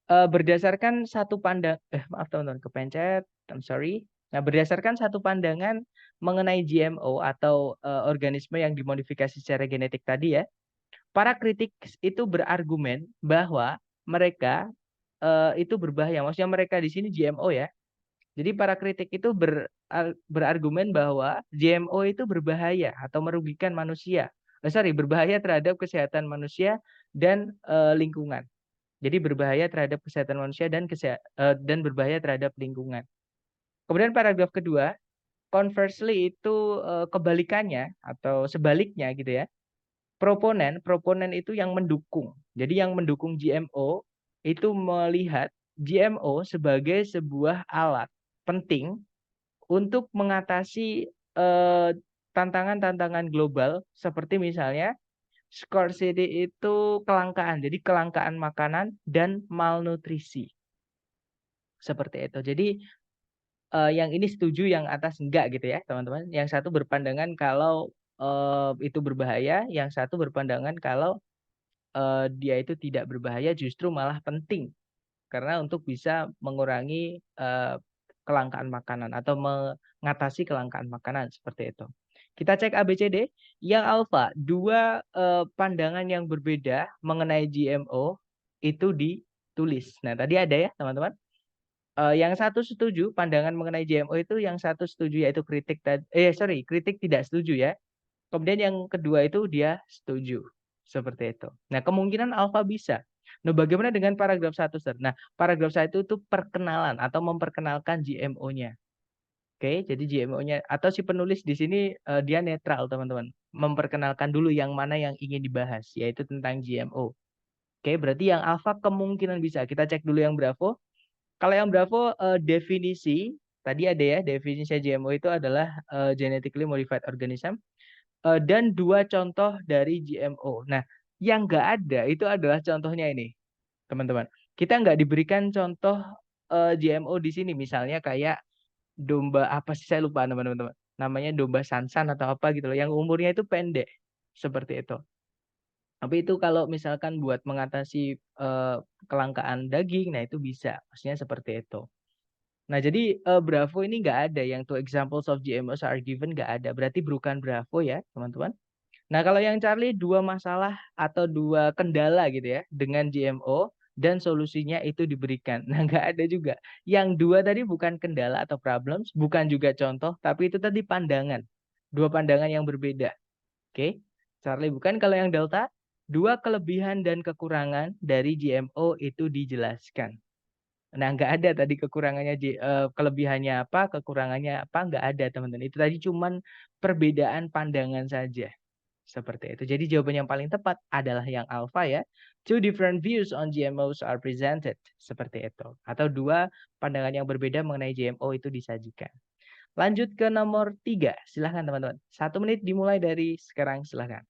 Berdasarkan satu maaf teman-teman, kepencet, I'm sorry. Nah, berdasarkan satu pandangan mengenai GMO atau organisme yang dimodifikasi secara genetik tadi ya, para kritik itu berargumen bahwa mereka itu berbahaya. Maksudnya mereka di sini GMO ya. Jadi para kritik itu berargumen bahwa GMO itu berbahaya atau merugikan manusia. Berbahaya terhadap kesehatan manusia dan lingkungan. Jadi berbahaya terhadap kesehatan manusia dan berbahaya terhadap lingkungan. Kemudian paragraf kedua, conversely itu kebalikannya atau sebaliknya gitu ya. Proponen itu yang mendukung. Jadi yang mendukung GMO itu melihat GMO sebagai sebuah alat penting untuk mengatasi tantangan-tantangan global seperti misalnya scarcity itu kelangkaan. Jadi kelangkaan makanan dan malnutrisi. Seperti itu. Jadi yang ini setuju, yang atas enggak gitu ya, teman-teman. Yang satu berpandangan kalau itu berbahaya, yang satu berpandangan kalau dia itu tidak berbahaya, justru malah penting karena untuk bisa mengurangi kelangkaan makanan atau mengatasi kelangkaan makanan seperti itu. Kita cek ABCD. Yang alfa, dua pandangan yang berbeda mengenai GMO itu ditulis. Nah, tadi ada ya, teman-teman. Yang satu setuju pandangan mengenai GMO itu, yang satu setuju yaitu kritik tidak setuju ya. Kemudian yang kedua itu dia setuju. Seperti itu. Nah, kemungkinan alfa bisa. Nah, bagaimana dengan paragraf 1, Sir? Nah, paragraf 1 itu perkenalan atau memperkenalkan GMO-nya. Oke, jadi GMO-nya atau si penulis di sini dia netral, teman-teman. Memperkenalkan dulu yang mana yang ingin dibahas, yaitu tentang GMO. Oke, berarti yang alfa kemungkinan bisa. Kita cek dulu yang Bravo. Kalau yang Bravo definisi, tadi ada ya, definisi GMO itu adalah genetically modified organism. Dan dua contoh dari GMO. Nah, yang nggak ada itu adalah contohnya ini, teman-teman. Kita nggak diberikan contoh GMO di sini. Misalnya kayak domba apa sih, saya lupa teman-teman. Namanya domba sansan atau apa gitu loh. Yang umurnya itu pendek. Seperti itu. Tapi itu kalau misalkan buat mengatasi kelangkaan daging, nah itu bisa. Maksudnya seperti itu. Nah, jadi Bravo ini nggak ada. Yang two examples of GMOs are given nggak ada. Berarti bukan Bravo ya, teman-teman. Nah, kalau yang Charlie dua masalah atau dua kendala gitu ya dengan GMO dan solusinya itu diberikan. Nah, nggak ada juga. Yang dua tadi bukan kendala atau problems, bukan juga contoh, tapi itu tadi pandangan. Dua pandangan yang berbeda. Oke, Charlie bukan. Kalau yang Delta, dua kelebihan dan kekurangan dari GMO itu dijelaskan. Nah, nggak ada tadi kelebihannya apa, kekurangannya apa, nggak ada teman-teman. Itu tadi cuman perbedaan pandangan saja. Seperti itu. Jadi jawaban yang paling tepat adalah yang alfa ya. Two different views on GMOs are presented. Seperti itu. Atau dua pandangan yang berbeda mengenai GMO itu disajikan. Lanjut ke nomor 3. Silahkan teman-teman. 1 menit dimulai dari sekarang. Silahkan.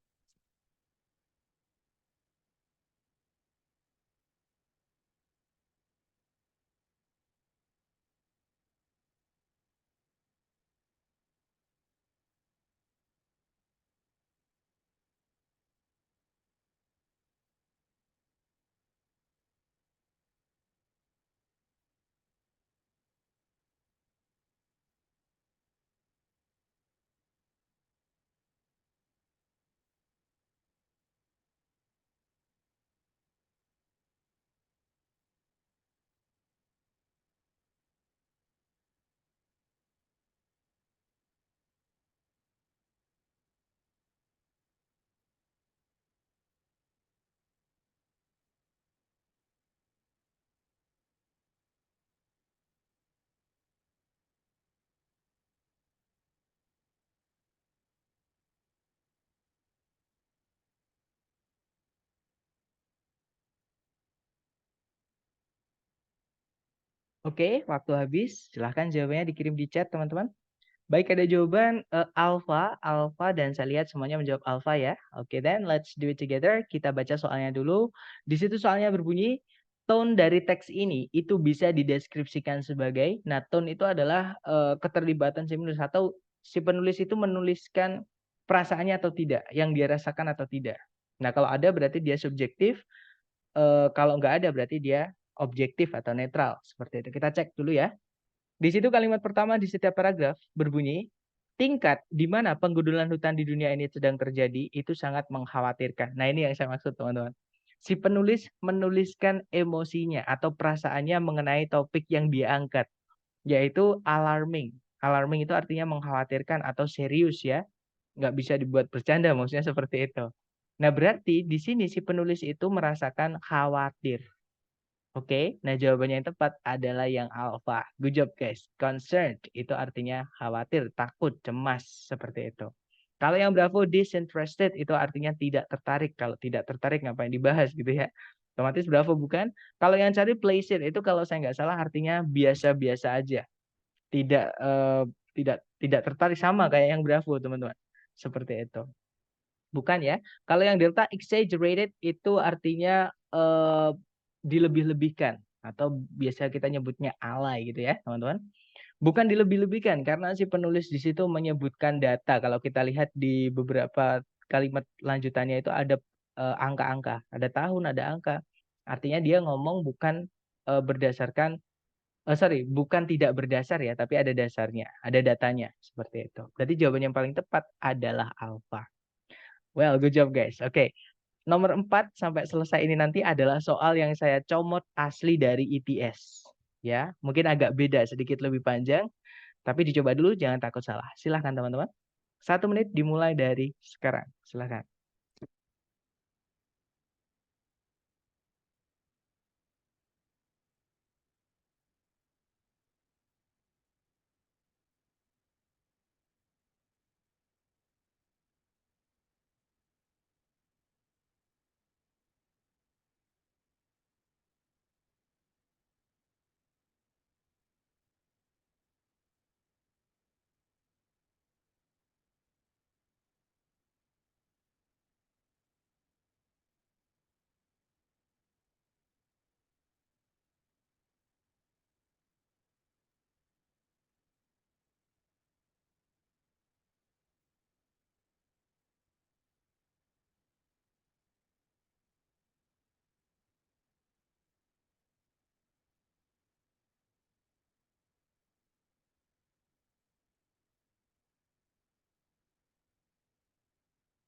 Oke, waktu habis. Silahkan jawabannya dikirim di chat teman-teman. Baik, ada jawaban alfa, dan saya lihat semuanya menjawab alfa ya. Oke, then let's do it together. Kita baca soalnya dulu. Di situ soalnya berbunyi, tone dari teks ini itu bisa dideskripsikan sebagai, nah tone itu adalah keterlibatan si penulis atau si penulis itu menuliskan perasaannya atau tidak, yang dia rasakan atau tidak. Nah kalau ada berarti dia subjektif, kalau nggak ada berarti dia objektif atau netral, seperti itu. Kita cek dulu ya. Di situ kalimat pertama di setiap paragraf berbunyi, tingkat di mana penggundulan hutan di dunia ini sedang terjadi itu sangat mengkhawatirkan. Nah ini yang saya maksud teman-teman. Si penulis menuliskan emosinya atau perasaannya mengenai topik yang dia angkat, yaitu alarming. Alarming itu artinya mengkhawatirkan atau serius ya. Nggak bisa dibuat bercanda, maksudnya seperti itu. Nah berarti di sini si penulis itu merasakan khawatir. Oke, nah jawabannya yang tepat adalah yang alpha. Good job guys. Concerned itu artinya khawatir, takut, cemas, seperti itu. Kalau yang bravo disinterested itu artinya tidak tertarik. Kalau tidak tertarik ngapain dibahas gitu ya. Otomatis bravo bukan. Kalau yang cari pleasure itu kalau saya nggak salah artinya biasa-biasa aja. Tidak tidak tertarik, sama kayak yang bravo teman-teman. Seperti itu. Bukan ya. Kalau yang delta exaggerated itu artinya dilebih-lebihkan atau biasa kita nyebutnya alay gitu ya, teman-teman. Bukan dilebih-lebihkan karena si penulis di situ menyebutkan data. Kalau kita lihat di beberapa kalimat lanjutannya itu ada angka-angka, ada tahun, ada angka. Artinya dia ngomong bukan berdasarkan bukan tidak berdasar ya, tapi ada dasarnya, ada datanya seperti itu. Berarti jawaban yang paling tepat adalah alpha. Well, good job guys. Oke. Nomor 4 sampai selesai ini nanti adalah soal yang saya comot asli dari ITS. Ya, mungkin agak beda, sedikit lebih panjang, tapi dicoba dulu, jangan takut salah. Silahkan teman-teman. 1 menit dimulai dari sekarang. Silahkan.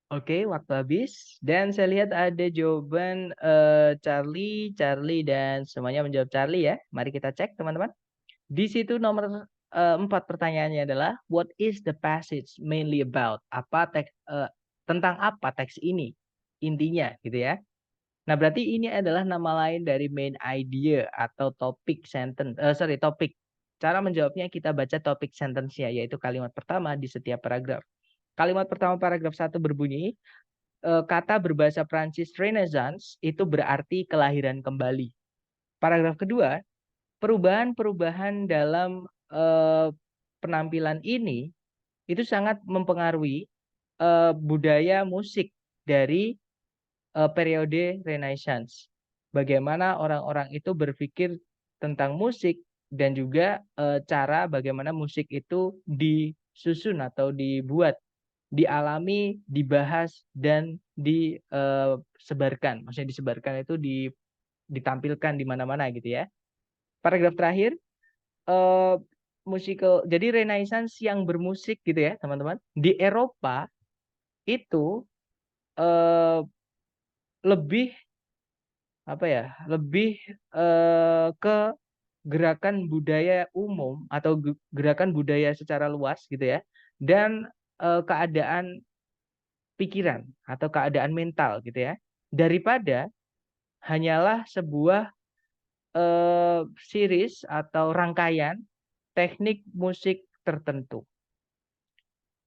Oke, waktu habis. Dan saya lihat ada jawaban Charlie, Charlie, dan semuanya menjawab Charlie ya. Mari kita cek teman-teman. Di situ nomor 4 pertanyaannya adalah, what is the passage mainly about? Tentang apa teks ini? Intinya gitu ya. Nah, berarti ini adalah nama lain dari main idea atau topik sentence. Topik. Cara menjawabnya kita baca topik sentence-nya, yaitu kalimat pertama di setiap paragraf. Kalimat pertama paragraf 1 berbunyi, kata berbahasa Prancis Renaissance itu berarti kelahiran kembali. Paragraf kedua, perubahan-perubahan dalam penampilan ini itu sangat mempengaruhi budaya musik dari periode Renaissance. Bagaimana orang-orang itu berpikir tentang musik dan juga cara bagaimana musik itu disusun atau dibuat, dialami, dibahas, dan disebarkan. Maksudnya disebarkan itu ditampilkan di mana-mana gitu ya. Paragraf terakhir, musical. Jadi Renaissance yang bermusik gitu ya, teman-teman. Di Eropa itu lebih lebih ke gerakan budaya umum atau gerakan budaya secara luas gitu ya, dan keadaan pikiran atau keadaan mental gitu ya, daripada hanyalah sebuah series atau rangkaian teknik musik tertentu.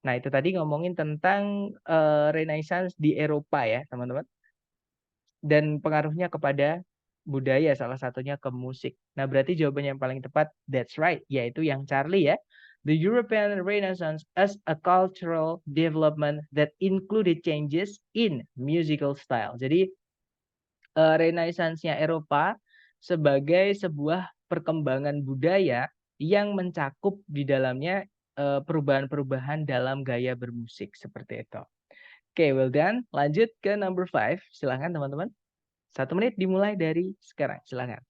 Nah, itu tadi ngomongin tentang Renaissance di Eropa ya, teman-teman. Dan pengaruhnya kepada budaya, salah satunya ke musik. Nah, berarti jawabannya yang paling tepat, that's right, yaitu yang Charlie ya. The European Renaissance as a cultural development that included changes in musical style. Jadi, Renaissance-nya Eropa sebagai sebuah perkembangan budaya yang mencakup di dalamnya perubahan-perubahan dalam gaya bermusik seperti itu. Oke, well done. Lanjut ke number 5. Silahkan teman-teman. 1 menit dimulai dari sekarang. Silahkan.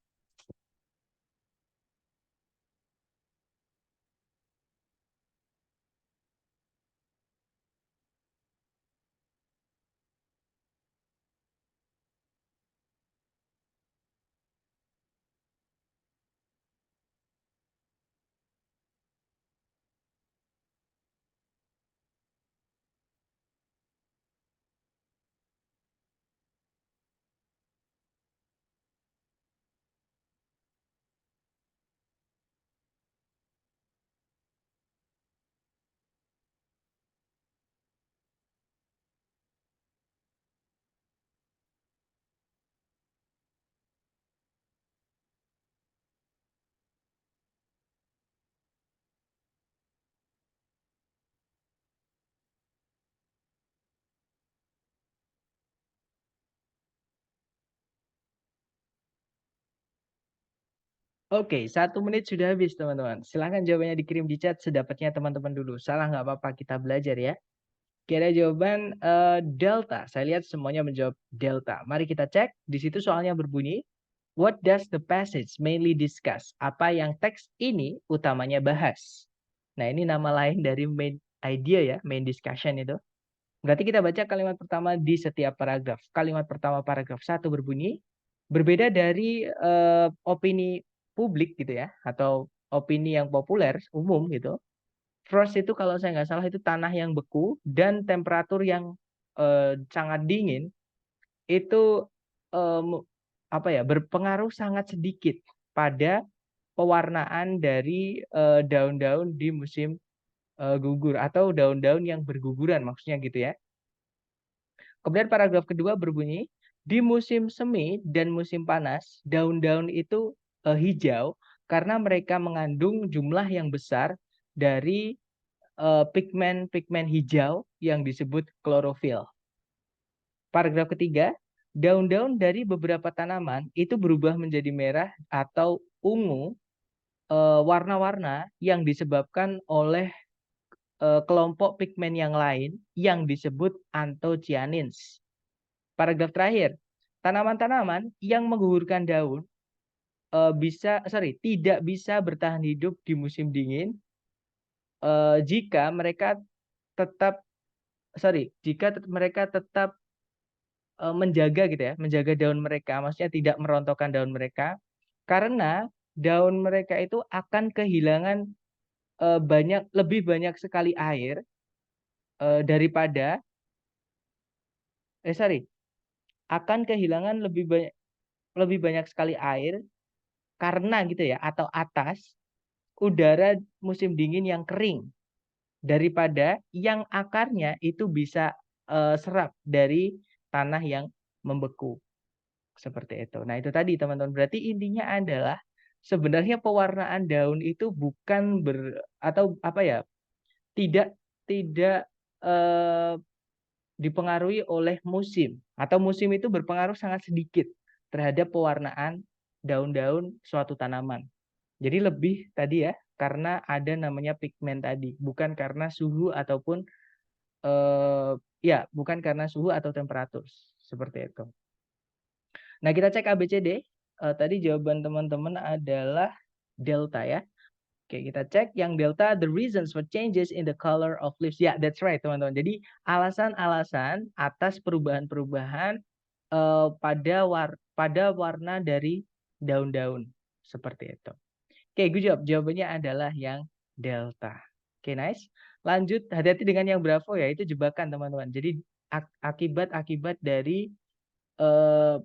Oke, 1 menit sudah habis teman-teman. Silahkan jawabannya dikirim di chat sedapatnya teman-teman dulu. Salah nggak apa-apa, kita belajar ya. Kira jawaban delta. Saya lihat semuanya menjawab delta. Mari kita cek. Di situ soalnya berbunyi, what does the passage mainly discuss? Apa yang teks ini utamanya bahas? Nah, ini nama lain dari main idea ya, main discussion itu. Berarti kita baca kalimat pertama di setiap paragraf. Kalimat pertama paragraf 1 berbunyi, berbeda dari opini publik gitu ya, atau opini yang populer, umum gitu. Frost itu kalau saya nggak salah itu tanah yang beku dan temperatur yang sangat dingin itu apa ya, berpengaruh sangat sedikit pada pewarnaan dari daun-daun di musim gugur atau daun-daun yang berguguran maksudnya gitu ya. Kemudian paragraf kedua berbunyi, di musim semi dan musim panas, daun-daun itu hijau karena mereka mengandung jumlah yang besar dari pigmen-pigmen hijau yang disebut klorofil. Paragraf ketiga, daun-daun dari beberapa tanaman itu berubah menjadi merah atau ungu warna-warna yang disebabkan oleh kelompok pigmen yang lain yang disebut anthocyanins. Paragraf terakhir, tanaman-tanaman yang menggugurkan daun tidak bisa bertahan hidup di musim dingin jika mereka tetap mereka tetap menjaga gitu ya, menjaga daun mereka, maksudnya tidak merontokkan daun mereka, karena daun mereka itu akan kehilangan lebih banyak sekali air daripada akan kehilangan lebih banyak sekali air karena gitu ya, atau atas udara musim dingin yang kering daripada yang akarnya itu bisa serap dari tanah yang membeku. Seperti itu. Nah, itu tadi teman-teman. Berarti intinya adalah sebenarnya pewarnaan daun itu bukan atau apa ya, tidak tidak eh, dipengaruhi oleh musim, atau musim itu berpengaruh sangat sedikit terhadap pewarnaan daun-daun suatu tanaman. Jadi lebih tadi ya, karena ada namanya pigmen tadi, bukan karena suhu ataupun bukan karena suhu atau temperatur. Seperti itu. Nah, kita cek ABCD. Tadi jawaban teman-teman adalah delta ya. Oke, kita cek yang delta, the reasons for changes in the color of leaves. Ya, that's right teman-teman. Jadi alasan-alasan atas perubahan-perubahan pada warna dari daun-daun. Seperti itu. Oke, good job. Jawabannya adalah yang delta. Oke, nice. Lanjut, hati-hati dengan yang bravo ya. Itu jebakan teman-teman. Jadi akibat-akibat dari eh,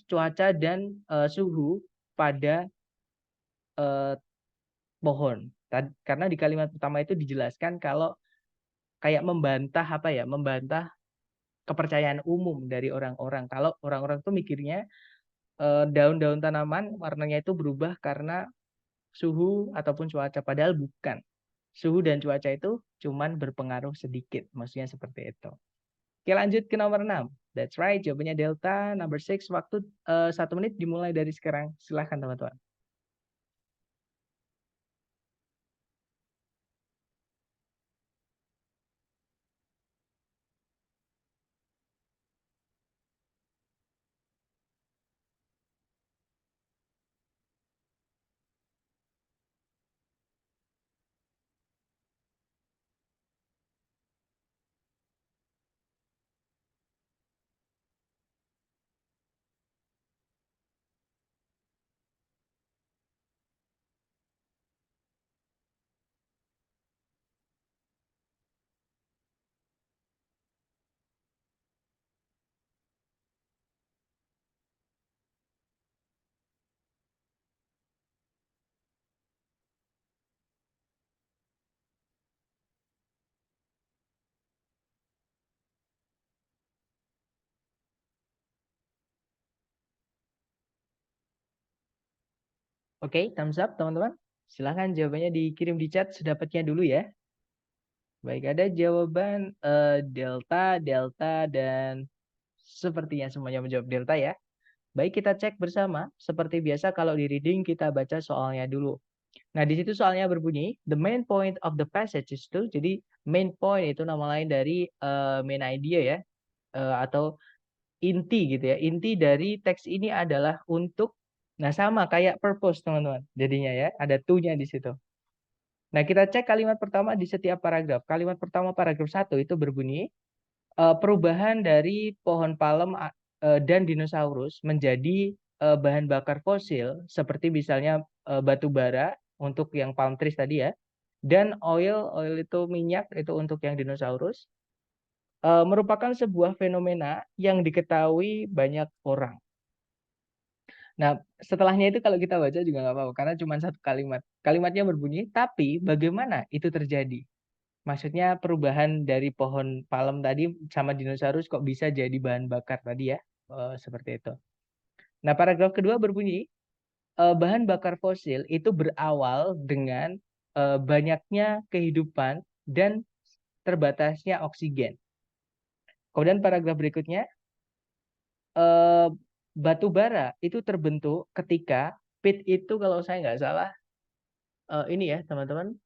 cuaca dan suhu pada pohon. Karena di kalimat pertama itu dijelaskan kalau kayak membantah kepercayaan umum dari orang-orang. Kalau orang-orang tuh mikirnya daun-daun tanaman warnanya itu berubah karena suhu ataupun cuaca, padahal bukan. Suhu dan cuaca itu cuman berpengaruh sedikit, maksudnya seperti itu. Oke, lanjut ke nomor 6. That's right, jawabannya delta. Number 6, waktu 1 menit dimulai dari sekarang. Silahkan teman-teman. Oke, thumbs up teman-teman. Silahkan jawabannya dikirim di chat sedapatnya dulu ya. Baik, ada jawaban delta, delta, dan sepertinya semuanya menjawab delta ya. Baik, kita cek bersama. Seperti biasa kalau di reading kita baca soalnya dulu. Nah, di situ soalnya berbunyi, the main point of the passage is to, jadi main point itu nama lain dari main idea ya, atau inti gitu ya. Inti dari teks ini adalah untuk, nah sama kayak purpose teman-teman. Jadinya ya, ada to-nya di situ. Nah, kita cek kalimat pertama di setiap paragraf. Kalimat pertama paragraf 1 itu berbunyi, perubahan dari pohon palem dan dinosaurus menjadi bahan bakar fosil, seperti misalnya batu bara untuk yang palm trees tadi ya, dan oil itu minyak itu untuk yang dinosaurus, merupakan sebuah fenomena yang diketahui banyak orang. Nah, setelahnya itu kalau kita baca juga nggak apa-apa, karena cuma satu kalimat. Kalimatnya berbunyi, tapi bagaimana itu terjadi? Maksudnya perubahan dari pohon palem tadi sama dinosaurus kok bisa jadi bahan bakar tadi ya, seperti itu. Nah, paragraf kedua berbunyi, bahan bakar fosil itu berawal dengan banyaknya kehidupan dan terbatasnya oksigen. Kemudian paragraf berikutnya, batu bara itu terbentuk ketika pit itu kalau saya nggak salah, ini ya teman-teman,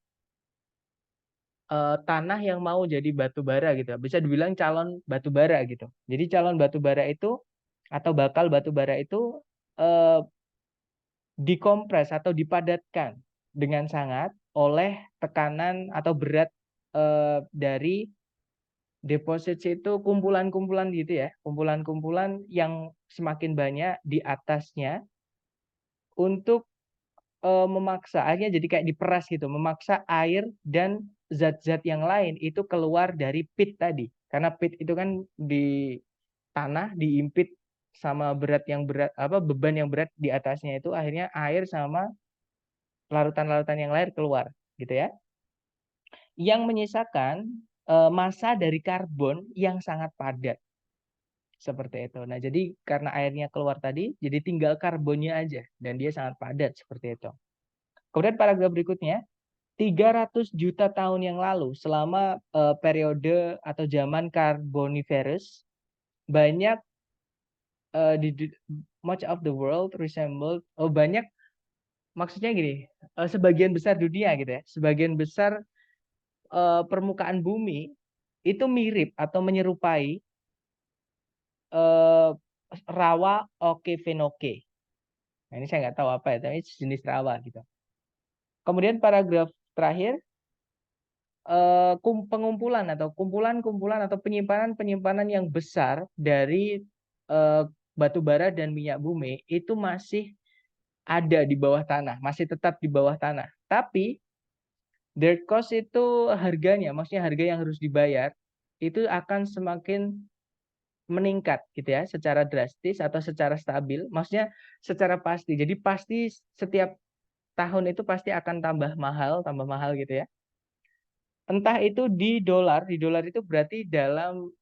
tanah yang mau jadi batu bara gitu. Bisa dibilang calon batu bara gitu. Jadi calon batu bara itu atau bakal batu bara itu eh, dikompres atau dipadatkan dengan sangat oleh tekanan atau berat dari deposit itu kumpulan-kumpulan gitu ya. Kumpulan-kumpulan yang semakin banyak di atasnya untuk memaksa, akhirnya jadi kayak diperas gitu, memaksa air dan zat-zat yang lain itu keluar dari pit tadi. Karena pit itu kan di tanah diimpit sama berat yang berat, apa beban yang berat di atasnya itu akhirnya air sama larutan-larutan yang lain keluar gitu ya. Yang menyisakan massa dari karbon yang sangat padat. Seperti itu. Nah, jadi karena airnya keluar tadi, jadi tinggal karbonnya aja dan dia sangat padat seperti itu. Kemudian paragraf berikutnya, 300 juta tahun yang lalu, selama periode atau zaman Carboniferous, banyak di much of the world resembled, banyak, maksudnya gini, sebagian besar dunia gitu ya, sebagian besar permukaan bumi itu mirip atau menyerupai eh, rawa Okefenokee. Nah, ini saya nggak tahu apa ya, tapi jenis rawa gitu. Kemudian paragraf terakhir, pengumpulan atau kumpulan-kumpulan atau penyimpanan-penyimpanan yang besar dari batu bara dan minyak bumi itu masih ada di bawah tanah, masih tetap di bawah tanah. Tapi their cost itu harganya, maksudnya harga yang harus dibayar itu akan semakin meningkat gitu ya, secara drastis atau secara stabil, maksudnya secara pasti. Jadi pasti setiap tahun itu pasti akan tambah mahal gitu ya. Entah itu di dolar itu berarti dalam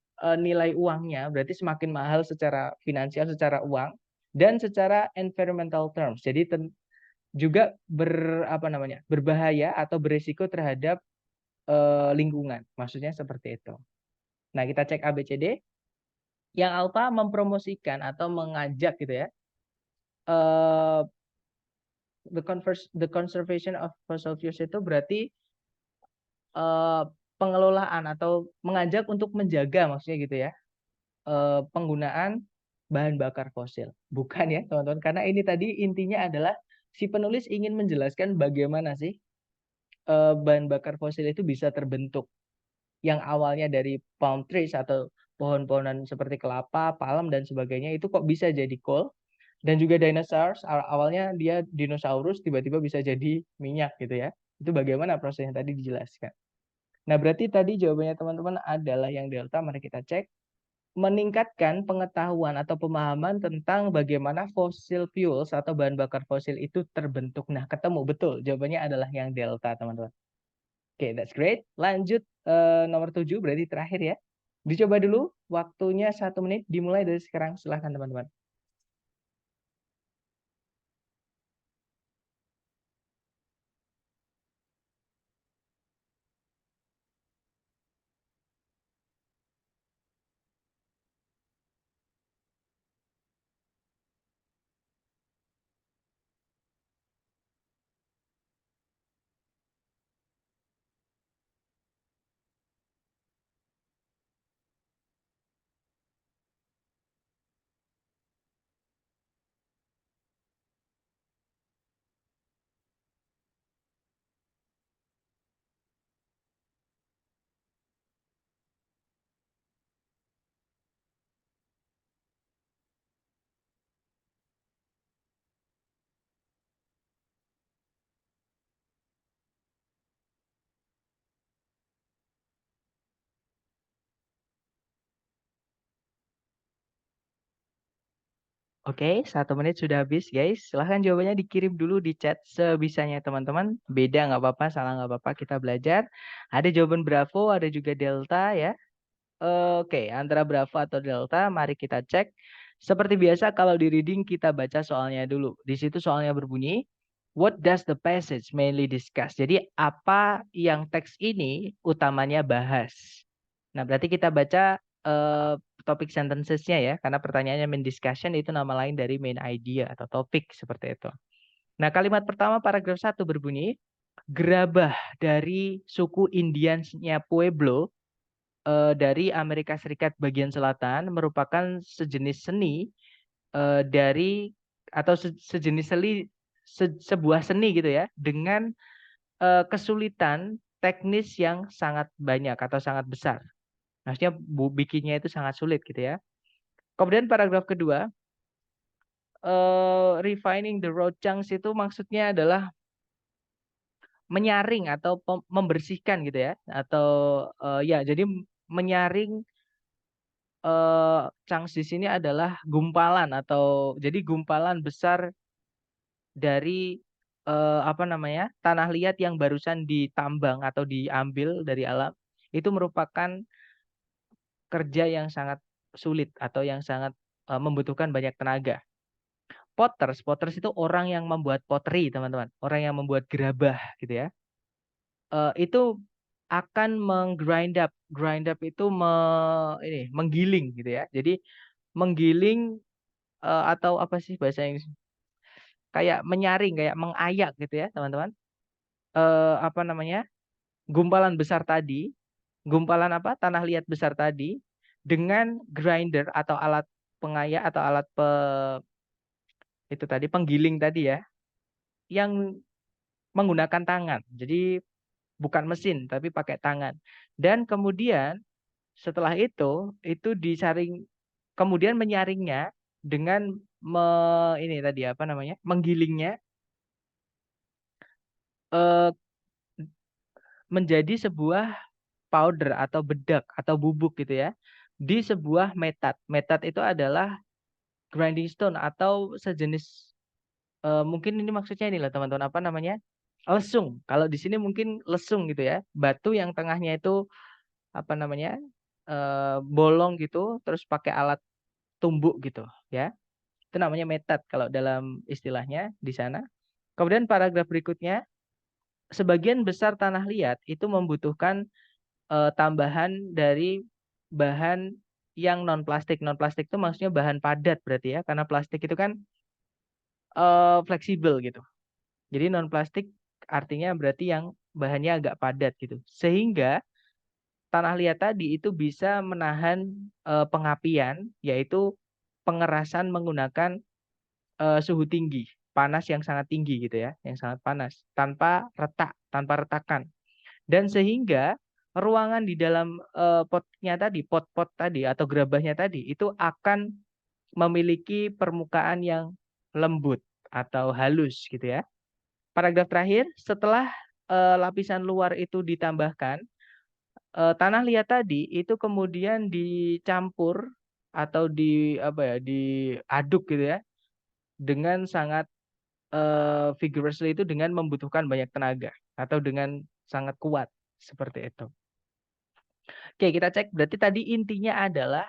nilai uangnya, berarti semakin mahal secara finansial, secara uang, dan secara environmental terms. Jadi juga berbahaya atau beresiko terhadap lingkungan. Maksudnya seperti itu. Nah, kita cek A, B, C, D. Yang alpha mempromosikan atau mengajak gitu ya. The conservation of fossil fuels itu berarti pengelolaan atau mengajak untuk menjaga maksudnya gitu ya. Penggunaan bahan bakar fosil. Bukan ya, teman-teman. Karena ini tadi intinya adalah si penulis ingin menjelaskan bagaimana sih bahan bakar fosil itu bisa terbentuk. Yang awalnya dari palm trees atau pohon-pohonan seperti kelapa, palem, dan sebagainya itu kok bisa jadi coal. Dan juga dinosaurus, awalnya dia dinosaurus tiba-tiba bisa jadi minyak gitu ya. Itu bagaimana prosesnya tadi dijelaskan. Nah, berarti tadi jawabannya teman-teman adalah yang delta. Mari kita cek. Meningkatkan pengetahuan atau pemahaman tentang bagaimana fosil fuels atau bahan bakar fosil itu terbentuk. Nah, ketemu betul. Jawabannya adalah yang delta, teman-teman. Oke, that's great. Lanjut nomor 7, berarti terakhir ya. Dicoba dulu, waktunya 1 menit, dimulai dari sekarang. Silahkan, teman-teman. Oke, 1 menit sudah habis, guys. Silahkan jawabannya dikirim dulu di chat sebisanya, teman-teman. Beda nggak apa-apa, salah nggak apa-apa, kita belajar. Ada jawaban Bravo, ada juga Delta ya. Oke, antara Bravo atau Delta, mari kita cek. Seperti biasa, kalau di reading kita baca soalnya dulu. Di situ soalnya berbunyi, what does the passage mainly discuss? Jadi, apa yang teks ini utamanya bahas? Nah, berarti kita baca topik sentences-nya ya, karena pertanyaannya main discussion itu nama lain dari main idea atau topik seperti itu. Nah, kalimat pertama paragraf 1 berbunyi, gerabah dari suku Indiansnya Pueblo dari Amerika Serikat bagian selatan merupakan sejenis seni dari atau sejenis sebuah seni gitu ya, dengan kesulitan teknis yang sangat banyak atau sangat besar. Maksudnya bikinnya itu sangat sulit gitu ya. Kemudian paragraf kedua, refining the road chunks itu maksudnya adalah menyaring atau membersihkan gitu ya, atau ya jadi menyaring chunks di sini adalah gumpalan atau jadi gumpalan besar dari apa namanya, tanah liat yang barusan ditambang atau diambil dari alam. Itu merupakan kerja yang sangat sulit atau yang sangat membutuhkan banyak tenaga. Potters itu orang yang membuat pottery, teman-teman. Orang yang membuat gerabah gitu ya. Itu akan grind up itu menggiling gitu ya. Jadi menggiling atau apa sih bahasa Inggris? Kayak menyaring, kayak mengayak gitu ya, teman-teman. Apa namanya? Gumpalan besar tadi, gumpalan apa? Tanah liat besar tadi dengan grinder atau alat pengayak atau alat itu tadi penggiling tadi ya, yang menggunakan tangan. Jadi bukan mesin tapi pakai tangan. Dan kemudian setelah itu disaring, kemudian menyaringnya dengan ini tadi apa namanya? Menggilingnya eh, menjadi sebuah powder atau bedak atau bubuk gitu ya. Di sebuah metad. Metad itu adalah grinding stone atau sejenis mungkin ini maksudnya inilah teman-teman apa namanya? Lesung. Kalau di sini mungkin lesung gitu ya. Batu yang tengahnya itu apa namanya? Bolong gitu terus pakai alat tumbuk gitu ya. Itu namanya metad kalau dalam istilahnya di sana. Kemudian paragraf berikutnya, sebagian besar tanah liat itu membutuhkan tambahan dari bahan yang non plastik. Non plastik itu maksudnya bahan padat berarti ya, karena plastik itu kan fleksibel gitu. Jadi non plastik artinya berarti yang bahannya agak padat gitu. Sehingga tanah liat tadi itu bisa menahan pengapian, yaitu pengerasan menggunakan suhu tinggi, panas yang sangat tinggi gitu ya, yang sangat panas, tanpa retak, tanpa retakan. Dan sehingga ruangan di dalam potnya tadi, pot-pot tadi atau gerabahnya tadi itu akan memiliki permukaan yang lembut atau halus gitu ya. Paragraf terakhir, setelah lapisan luar itu ditambahkan, tanah liat tadi itu kemudian dicampur atau di apa ya, diaduk gitu ya dengan sangat vigorously itu dengan membutuhkan banyak tenaga atau dengan sangat kuat seperti itu. Oke, kita cek berarti tadi intinya adalah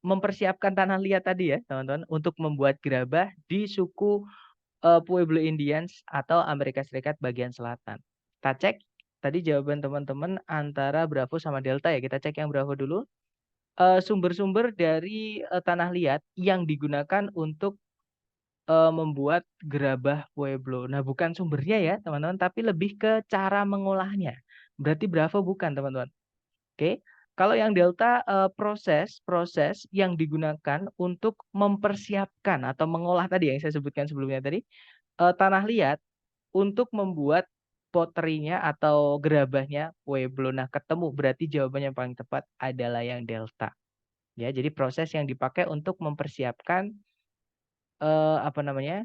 mempersiapkan tanah liat tadi ya, teman-teman, untuk membuat gerabah di suku Pueblo Indians atau Amerika Serikat bagian selatan. Kita cek tadi jawaban teman-teman antara Bravo sama Delta ya. Kita cek yang Bravo dulu. Sumber-sumber dari tanah liat yang digunakan untuk membuat gerabah Pueblo. Nah, bukan sumbernya ya, teman-teman, tapi lebih ke cara mengolahnya. Berarti Bravo bukan, teman-teman. Oke. Kalau yang Delta proses yang digunakan untuk mempersiapkan atau mengolah tadi yang saya sebutkan sebelumnya tadi tanah liat untuk membuat poterinya atau gerabahnya Pueblo. Nah, ketemu berarti jawabannya yang paling tepat adalah yang Delta. Ya, jadi proses yang dipakai untuk mempersiapkan apa namanya?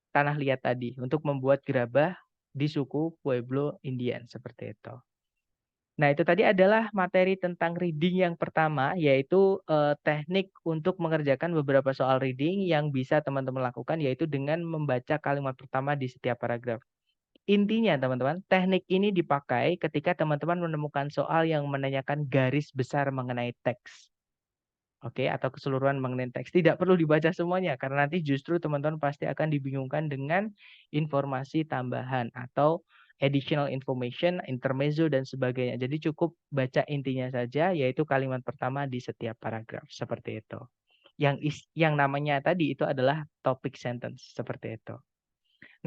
Tanah liat tadi untuk membuat gerabah di suku Pueblo Indian seperti itu. Nah, itu tadi adalah materi tentang reading yang pertama, yaitu teknik untuk mengerjakan beberapa soal reading yang bisa teman-teman lakukan, yaitu dengan membaca kalimat pertama di setiap paragraf. Intinya, teman-teman, teknik ini dipakai ketika teman-teman menemukan soal yang menanyakan garis besar mengenai teks. Oke, atau keseluruhan mengenai teks. Tidak perlu dibaca semuanya, karena nanti justru teman-teman pasti akan dibingungkan dengan informasi tambahan atau additional information, intermezzo, dan sebagainya. Jadi cukup baca intinya saja, yaitu kalimat pertama di setiap paragraf. Seperti itu. Yang namanya tadi itu adalah topic sentence. Seperti itu.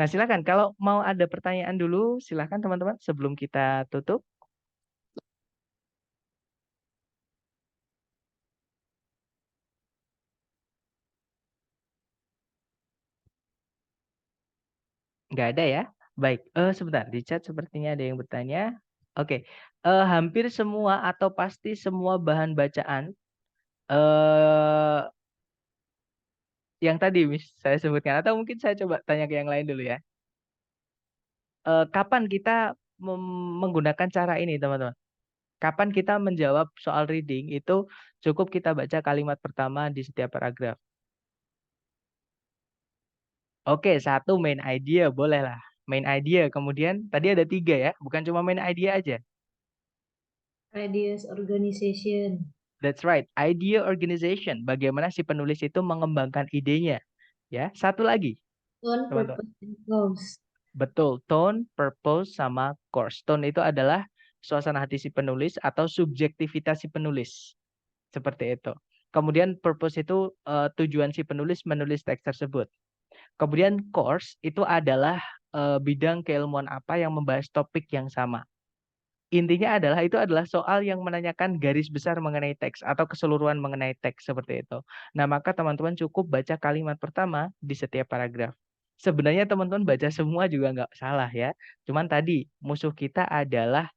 Nah, silakan. Kalau mau ada pertanyaan dulu, silakan teman-teman sebelum kita tutup. Nggak ada ya? Baik, sebentar. Di chat sepertinya ada yang bertanya. Oke, hampir semua atau pasti semua bahan bacaan yang tadi saya sebutkan, atau mungkin saya coba tanya ke yang lain dulu ya. Kapan kita menggunakan cara ini, teman-teman? Kapan kita menjawab soal reading itu cukup kita baca kalimat pertama di setiap paragraf. Oke, satu main idea, bolehlah. Main idea, kemudian tadi ada 3 ya, bukan cuma main idea aja. Ideas organization. That's right, idea organization. Bagaimana si penulis itu mengembangkan idenya. Ya, satu lagi, Tone, teman-teman. purpose, and cause. Betul, tone, purpose, sama course. Tone itu adalah suasana hati si penulis atau subjektivitas si penulis. Seperti itu. Kemudian purpose itu tujuan si penulis menulis teks tersebut. Kemudian course itu adalah bidang keilmuan apa yang membahas topik yang sama. Intinya adalah itu adalah soal yang menanyakan garis besar mengenai teks atau keseluruhan mengenai teks seperti itu. Nah, maka teman-teman cukup baca kalimat pertama di setiap paragraf. Sebenarnya teman-teman baca semua juga nggak salah ya. Cuman tadi musuh kita adalah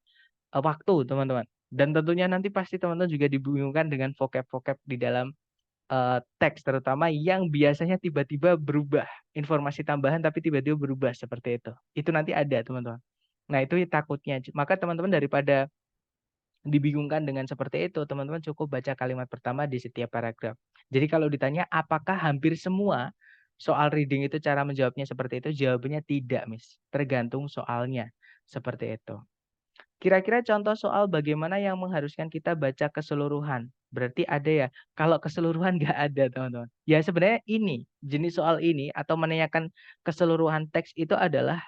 waktu, teman-teman. Dan tentunya nanti pasti teman-teman juga dibingungkan dengan vocab-vocab di dalam teks, terutama yang biasanya tiba-tiba berubah. Informasi tambahan tapi tiba-tiba berubah seperti itu. Itu nanti ada, teman-teman. Nah, itu takutnya. Maka teman-teman daripada dibingungkan dengan seperti itu, teman-teman cukup baca kalimat pertama di setiap paragraf. Jadi kalau ditanya apakah hampir semua soal reading itu cara menjawabnya seperti itu, jawabannya tidak, Miss. Tergantung soalnya. Seperti itu. Kira-kira contoh soal bagaimana yang mengharuskan kita baca keseluruhan. Berarti ada ya. Kalau keseluruhan nggak ada, teman-teman. Ya sebenarnya ini, jenis soal ini atau menanyakan keseluruhan teks itu adalah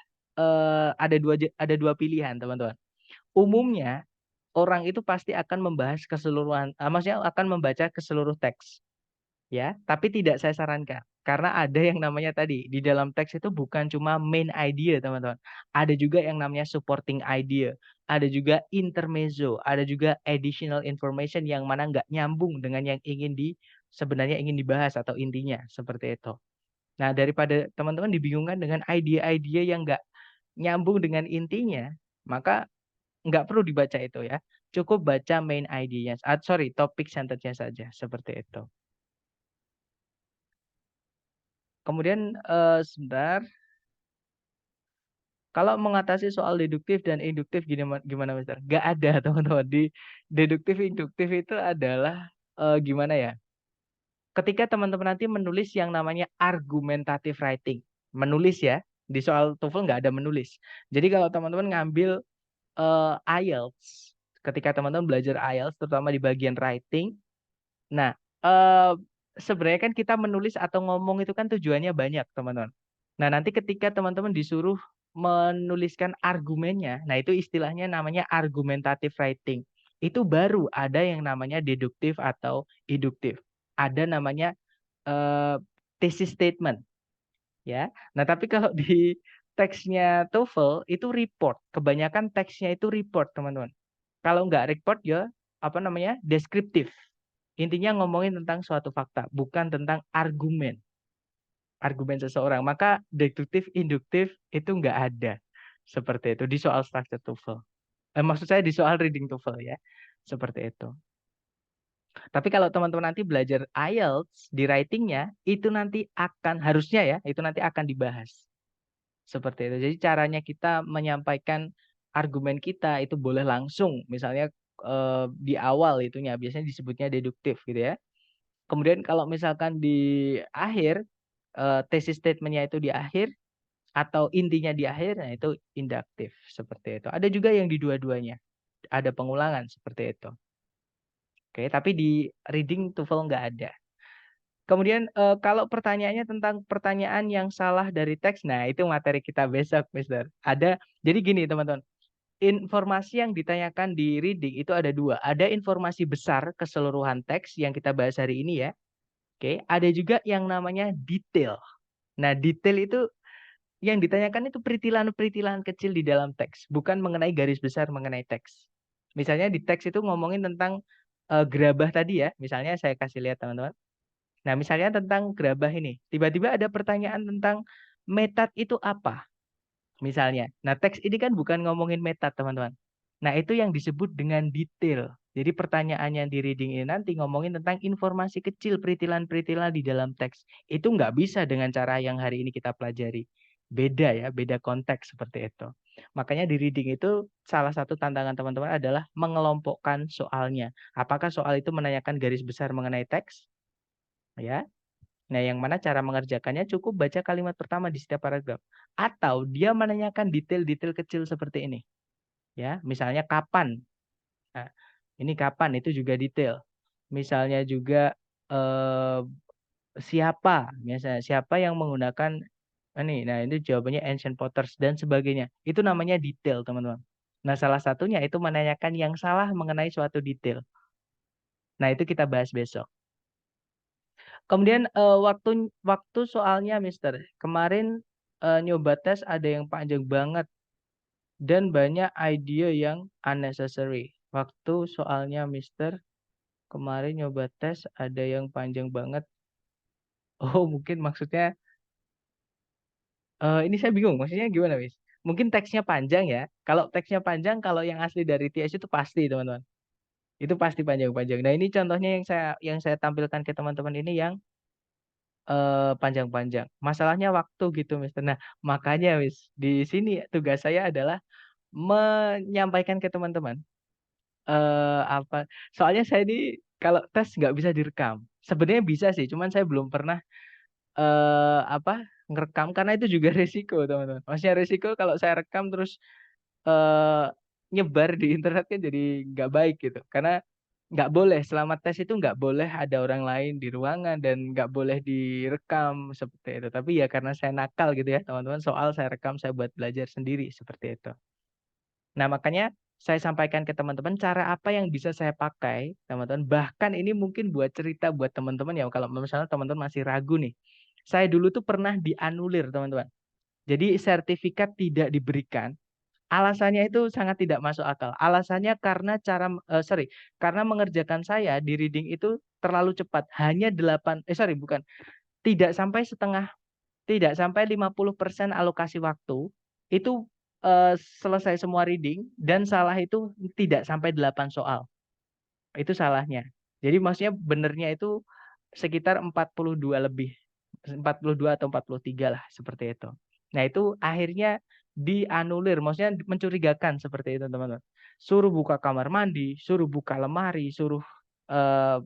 ada dua pilihan, teman-teman. Umumnya orang itu pasti akan membahas keseluruhan, maksudnya akan membaca keseluruh teks. Ya, tapi tidak saya sarankan. Karena ada yang namanya tadi, di dalam teks itu bukan cuma main idea, teman-teman. Ada juga yang namanya supporting idea. Ada juga intermezzo. Ada juga additional information yang mana nggak nyambung dengan yang sebenarnya ingin dibahas atau intinya. Seperti itu. Nah, daripada teman-teman dibingungkan dengan idea-idea yang nggak nyambung dengan intinya, maka nggak perlu dibaca itu ya. Cukup baca main idea-nya. Sorry, topik sentence-nya saja. Seperti itu. Kemudian sebentar, kalau mengatasi soal deduktif dan induktif gimana Mister? Gak ada teman-teman. Di deduktif induktif itu adalah gimana ya? Ketika teman-teman nanti menulis yang namanya argumentative writing, menulis ya. Di soal TOEFL nggak ada menulis. Jadi kalau teman-teman ngambil IELTS, ketika teman-teman belajar IELTS, terutama di bagian writing, nah sebenarnya kan kita menulis atau ngomong itu kan tujuannya banyak teman-teman. Nah, nanti ketika teman-teman disuruh menuliskan argumennya, nah itu istilahnya namanya argumentative writing. Itu baru ada yang namanya deduktif atau induktif. Ada namanya thesis statement, ya. Nah, tapi kalau di teksnya TOEFL itu report. Kebanyakan teksnya itu report, teman-teman. Kalau nggak report ya apa namanya? Deskriptif. Intinya ngomongin tentang suatu fakta, bukan tentang argumen seseorang. Maka deduktif, induktif itu nggak ada. Seperti itu di soal structure TOEFL. Maksud saya di soal reading TOEFL ya. Seperti itu. Tapi kalau teman-teman nanti belajar IELTS di writingnya, itu nanti harusnya ya, itu nanti akan dibahas. Seperti itu. Jadi caranya kita menyampaikan argumen kita itu boleh langsung. Misalnya di awal itunya, biasanya disebutnya deduktif gitu ya. Kemudian kalau misalkan di akhir, thesis statement-nya itu di akhir, atau intinya di akhir, nah itu induktif seperti itu. Ada juga yang di dua-duanya, ada pengulangan seperti itu. Oke, tapi di reading TOEFL nggak ada. Kemudian kalau pertanyaannya tentang pertanyaan yang salah dari teks, nah itu materi kita besok, Mister. Jadi gini teman-teman, informasi yang ditanyakan di reading itu ada dua. Ada informasi besar keseluruhan teks yang kita bahas hari ini ya. Oke, ada juga yang namanya detail. Nah, detail itu yang ditanyakan itu peritilan-peritilan kecil di dalam teks, bukan mengenai garis besar mengenai teks. Misalnya di teks itu ngomongin tentang gerabah tadi ya, misalnya saya kasih lihat teman-teman. Nah, misalnya tentang gerabah ini, tiba-tiba ada pertanyaan tentang metode itu apa? Misalnya. Nah, teks ini kan bukan ngomongin metode, teman-teman. Nah, itu yang disebut dengan detail. Jadi pertanyaannya di reading ini nanti ngomongin tentang informasi kecil, peritilan-peritilan di dalam teks. Itu nggak bisa dengan cara yang hari ini kita pelajari. Beda ya, beda konteks seperti itu. Makanya di reading itu salah satu tantangan teman-teman adalah mengelompokkan soalnya. Apakah soal itu menanyakan garis besar mengenai teks? Ya, nah, yang mana cara mengerjakannya cukup baca kalimat pertama di setiap paragraf. Atau dia menanyakan detail-detail kecil seperti ini. Ya, misalnya kapan. Nah, ini kapan itu juga detail. Misalnya juga eh, siapa, misalnya siapa yang menggunakan ini. Nah, ini jawabannya ancient potters dan sebagainya. Itu namanya detail, teman-teman. Nah, salah satunya itu menanyakan yang salah mengenai suatu detail. Nah, itu kita bahas besok. Kemudian waktu soalnya Mister. Kemarin nyoba tes ada yang panjang banget dan banyak ide yang unnecessary. Waktu soalnya Mister. Kemarin nyoba tes ada yang panjang banget. Oh, mungkin maksudnya ini saya bingung. Maksudnya gimana, Mis? Mungkin teksnya panjang ya. Kalau teksnya panjang, kalau yang asli dari TS itu pasti, teman-teman. Itu pasti panjang-panjang. Nah, ini contohnya yang saya tampilkan ke teman-teman ini yang panjang-panjang. Masalahnya waktu gitu, Mister. Nah, makanya, Wis, di sini tugas saya adalah menyampaikan ke teman-teman apa. Soalnya saya ini kalau tes nggak bisa direkam. Sebenarnya bisa sih, cuman saya belum pernah apa ngerekam karena itu juga resiko, teman-teman. Maksudnya resiko kalau saya rekam terus eh, nyebar di internet kan jadi nggak baik gitu. Karena nggak boleh selama tes itu nggak boleh ada orang lain di ruangan dan nggak boleh direkam seperti itu. Tapi ya karena saya nakal gitu ya teman-teman, soal saya rekam saya buat belajar sendiri seperti itu. Nah, makanya saya sampaikan ke teman-teman cara apa yang bisa saya pakai, teman-teman. Bahkan ini mungkin buat cerita buat teman-teman ya, kalau misalnya teman-teman masih ragu nih. Saya dulu tuh pernah dianulir, teman-teman. Jadi sertifikat tidak diberikan. Alasannya itu sangat tidak masuk akal. Alasannya karena karena mengerjakan saya di reading itu terlalu cepat. Hanya tidak sampai setengah, tidak sampai 50% alokasi waktu, itu, selesai semua reading dan salah itu tidak sampai 8 soal, itu salahnya. Jadi maksudnya benernya itu sekitar 42 lebih, 42 atau 43 lah, seperti itu. Nah itu akhirnya dianulir, maksudnya mencurigakan seperti itu teman-teman. Suruh buka kamar mandi, suruh buka lemari, suruh, eee,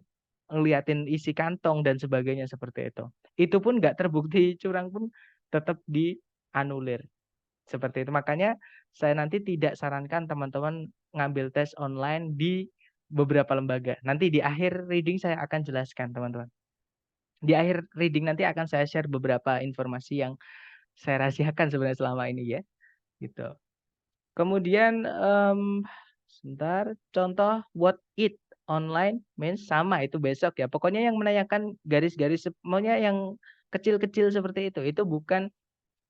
ngeliatin isi kantong dan sebagainya seperti itu. Itu pun nggak terbukti curang pun tetap dianulir, seperti itu. Makanya saya nanti tidak sarankan teman-teman ngambil tes online di beberapa lembaga. Nanti di akhir reading saya akan jelaskan teman-teman. Di akhir reading nanti akan saya share beberapa informasi yang saya rahasiakan sebenarnya selama ini ya, gitu. Kemudian, sebentar, contoh what it online means sama itu besok ya. Pokoknya yang menanyakan garis-garis maunya yang kecil-kecil seperti itu bukan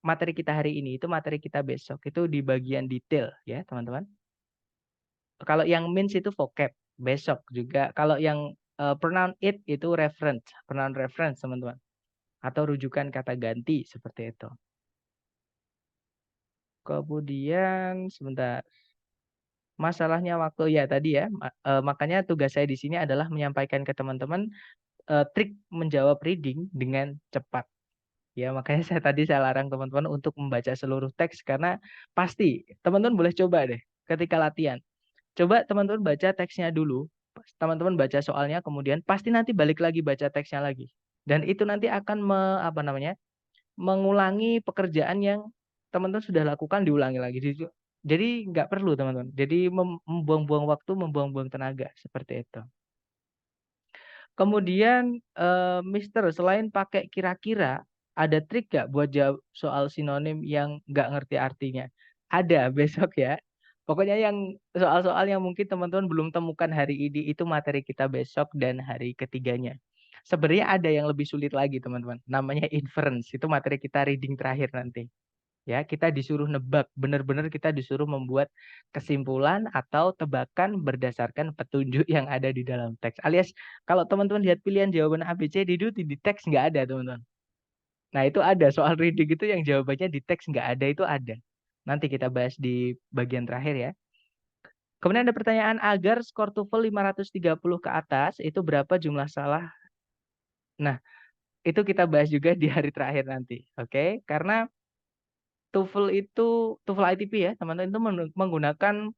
materi kita hari ini, itu materi kita besok. Itu di bagian detail ya, teman-teman. Kalau yang means itu vocab, besok juga. Kalau yang, pronoun it itu reference, pronoun reference, teman-teman. Atau rujukan kata ganti seperti itu. Kemudian sebentar, masalahnya waktu ya tadi ya, makanya tugas saya di sini adalah menyampaikan ke teman-teman, trik menjawab reading dengan cepat. Ya makanya saya larang teman-teman untuk membaca seluruh teks karena pasti teman-teman boleh coba deh ketika latihan. Coba teman-teman baca teksnya dulu, teman-teman baca soalnya kemudian pasti nanti balik lagi baca teksnya lagi. Dan itu nanti akan mengulangi pekerjaan yang teman-teman sudah lakukan diulangi lagi. Jadi nggak perlu teman-teman. Jadi membuang-buang waktu, membuang-buang tenaga, seperti itu. Kemudian, Mister, selain pakai kira-kira, ada trik nggak buat jawab soal sinonim yang nggak ngerti artinya? Ada, besok ya. Pokoknya yang soal-soal yang mungkin teman-teman belum temukan hari ini, itu materi kita besok dan hari ketiganya. Sebenarnya ada yang lebih sulit lagi teman-teman, namanya inference, itu materi kita reading terakhir nanti. Ya, kita disuruh nebak, benar-benar kita disuruh membuat kesimpulan atau tebakan berdasarkan petunjuk yang ada di dalam teks. Alias kalau teman-teman lihat pilihan jawaban A, B, C, D itu di teks nggak ada, teman-teman. Nah, itu ada soal reading itu yang jawabannya di teks nggak ada, itu ada. Nanti kita bahas di bagian terakhir ya. Kemudian ada pertanyaan, agar skor TOEFL 530 ke atas, itu berapa jumlah salah? Nah, itu kita bahas juga di hari terakhir nanti, oke? Karena TOEFL ITP ya, teman-teman itu menggunakan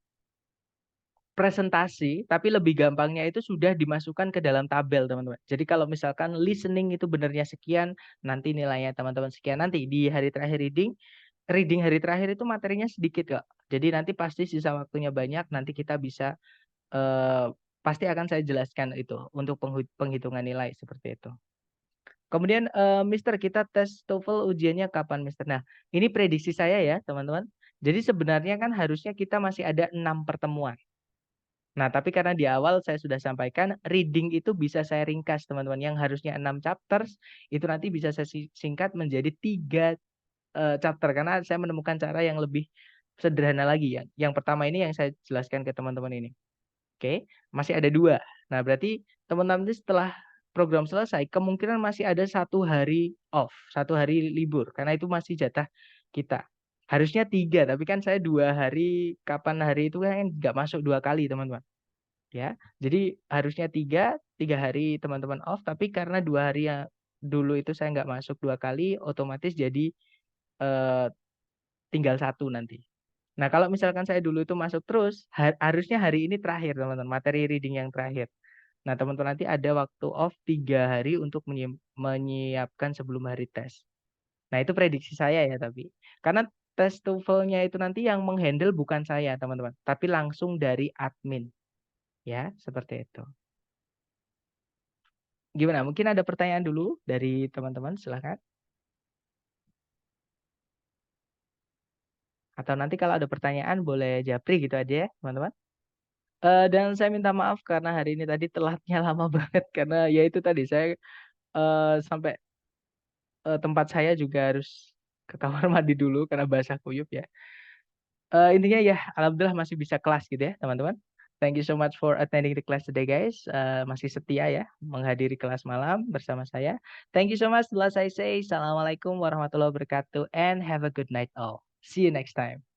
presentasi, tapi lebih gampangnya itu sudah dimasukkan ke dalam tabel, teman-teman. Jadi kalau misalkan listening itu benernya sekian, nanti nilainya teman-teman sekian. Nanti di hari terakhir reading hari terakhir itu materinya sedikit kok. Jadi nanti pasti sisa waktunya banyak, nanti kita bisa, pasti akan saya jelaskan itu untuk penghitungan nilai seperti itu. Kemudian, Mister, kita tes TOEFL ujiannya kapan, Mister? Nah, ini prediksi saya ya, teman-teman. Jadi sebenarnya kan harusnya kita masih ada 6 pertemuan. Nah, tapi karena di awal saya sudah sampaikan, reading itu bisa saya ringkas, teman-teman. Yang harusnya 6 chapters, itu nanti bisa saya singkat menjadi 3, chapter. Karena saya menemukan cara yang lebih sederhana lagi ya. Yang pertama ini yang saya jelaskan ke teman-teman ini. Oke, masih ada 2. Nah, berarti teman-teman ini setelah program selesai, kemungkinan masih ada 1 hari off, 1 hari libur, karena itu masih jatah kita. Harusnya 3, tapi kan saya 2 hari, kapan hari itu kan nggak masuk 2 kali, teman-teman. Ya, jadi harusnya 3 hari teman-teman off, tapi karena 2 hari yang dulu itu saya nggak masuk 2 kali, otomatis jadi, eee, tinggal 1 nanti. Nah, kalau misalkan saya dulu itu masuk terus, harusnya hari ini terakhir teman-teman, materi reading yang terakhir. Nah, teman-teman nanti ada waktu off 3 hari untuk menyiapkan sebelum hari tes. Nah, itu prediksi saya ya tapi. Karena tes TOEFL-nya itu nanti yang menghandle bukan saya teman-teman, tapi langsung dari admin. Ya, seperti itu. Gimana? Mungkin ada pertanyaan dulu dari teman-teman, silakan. Atau nanti kalau ada pertanyaan boleh japri gitu aja ya, teman-teman. Dan saya minta maaf karena hari ini tadi telatnya lama banget karena ya itu tadi saya, sampai, tempat saya juga harus ke kamar mandi dulu karena basah kuyup ya. Intinya ya alhamdulillah masih bisa kelas gitu ya, teman-teman. Thank you so much for attending the class today guys, masih setia ya menghadiri kelas malam bersama saya. Thank you so much. Setelah saya say, assalamualaikum warahmatullahi wabarakatuh and have a good night all. See you next time.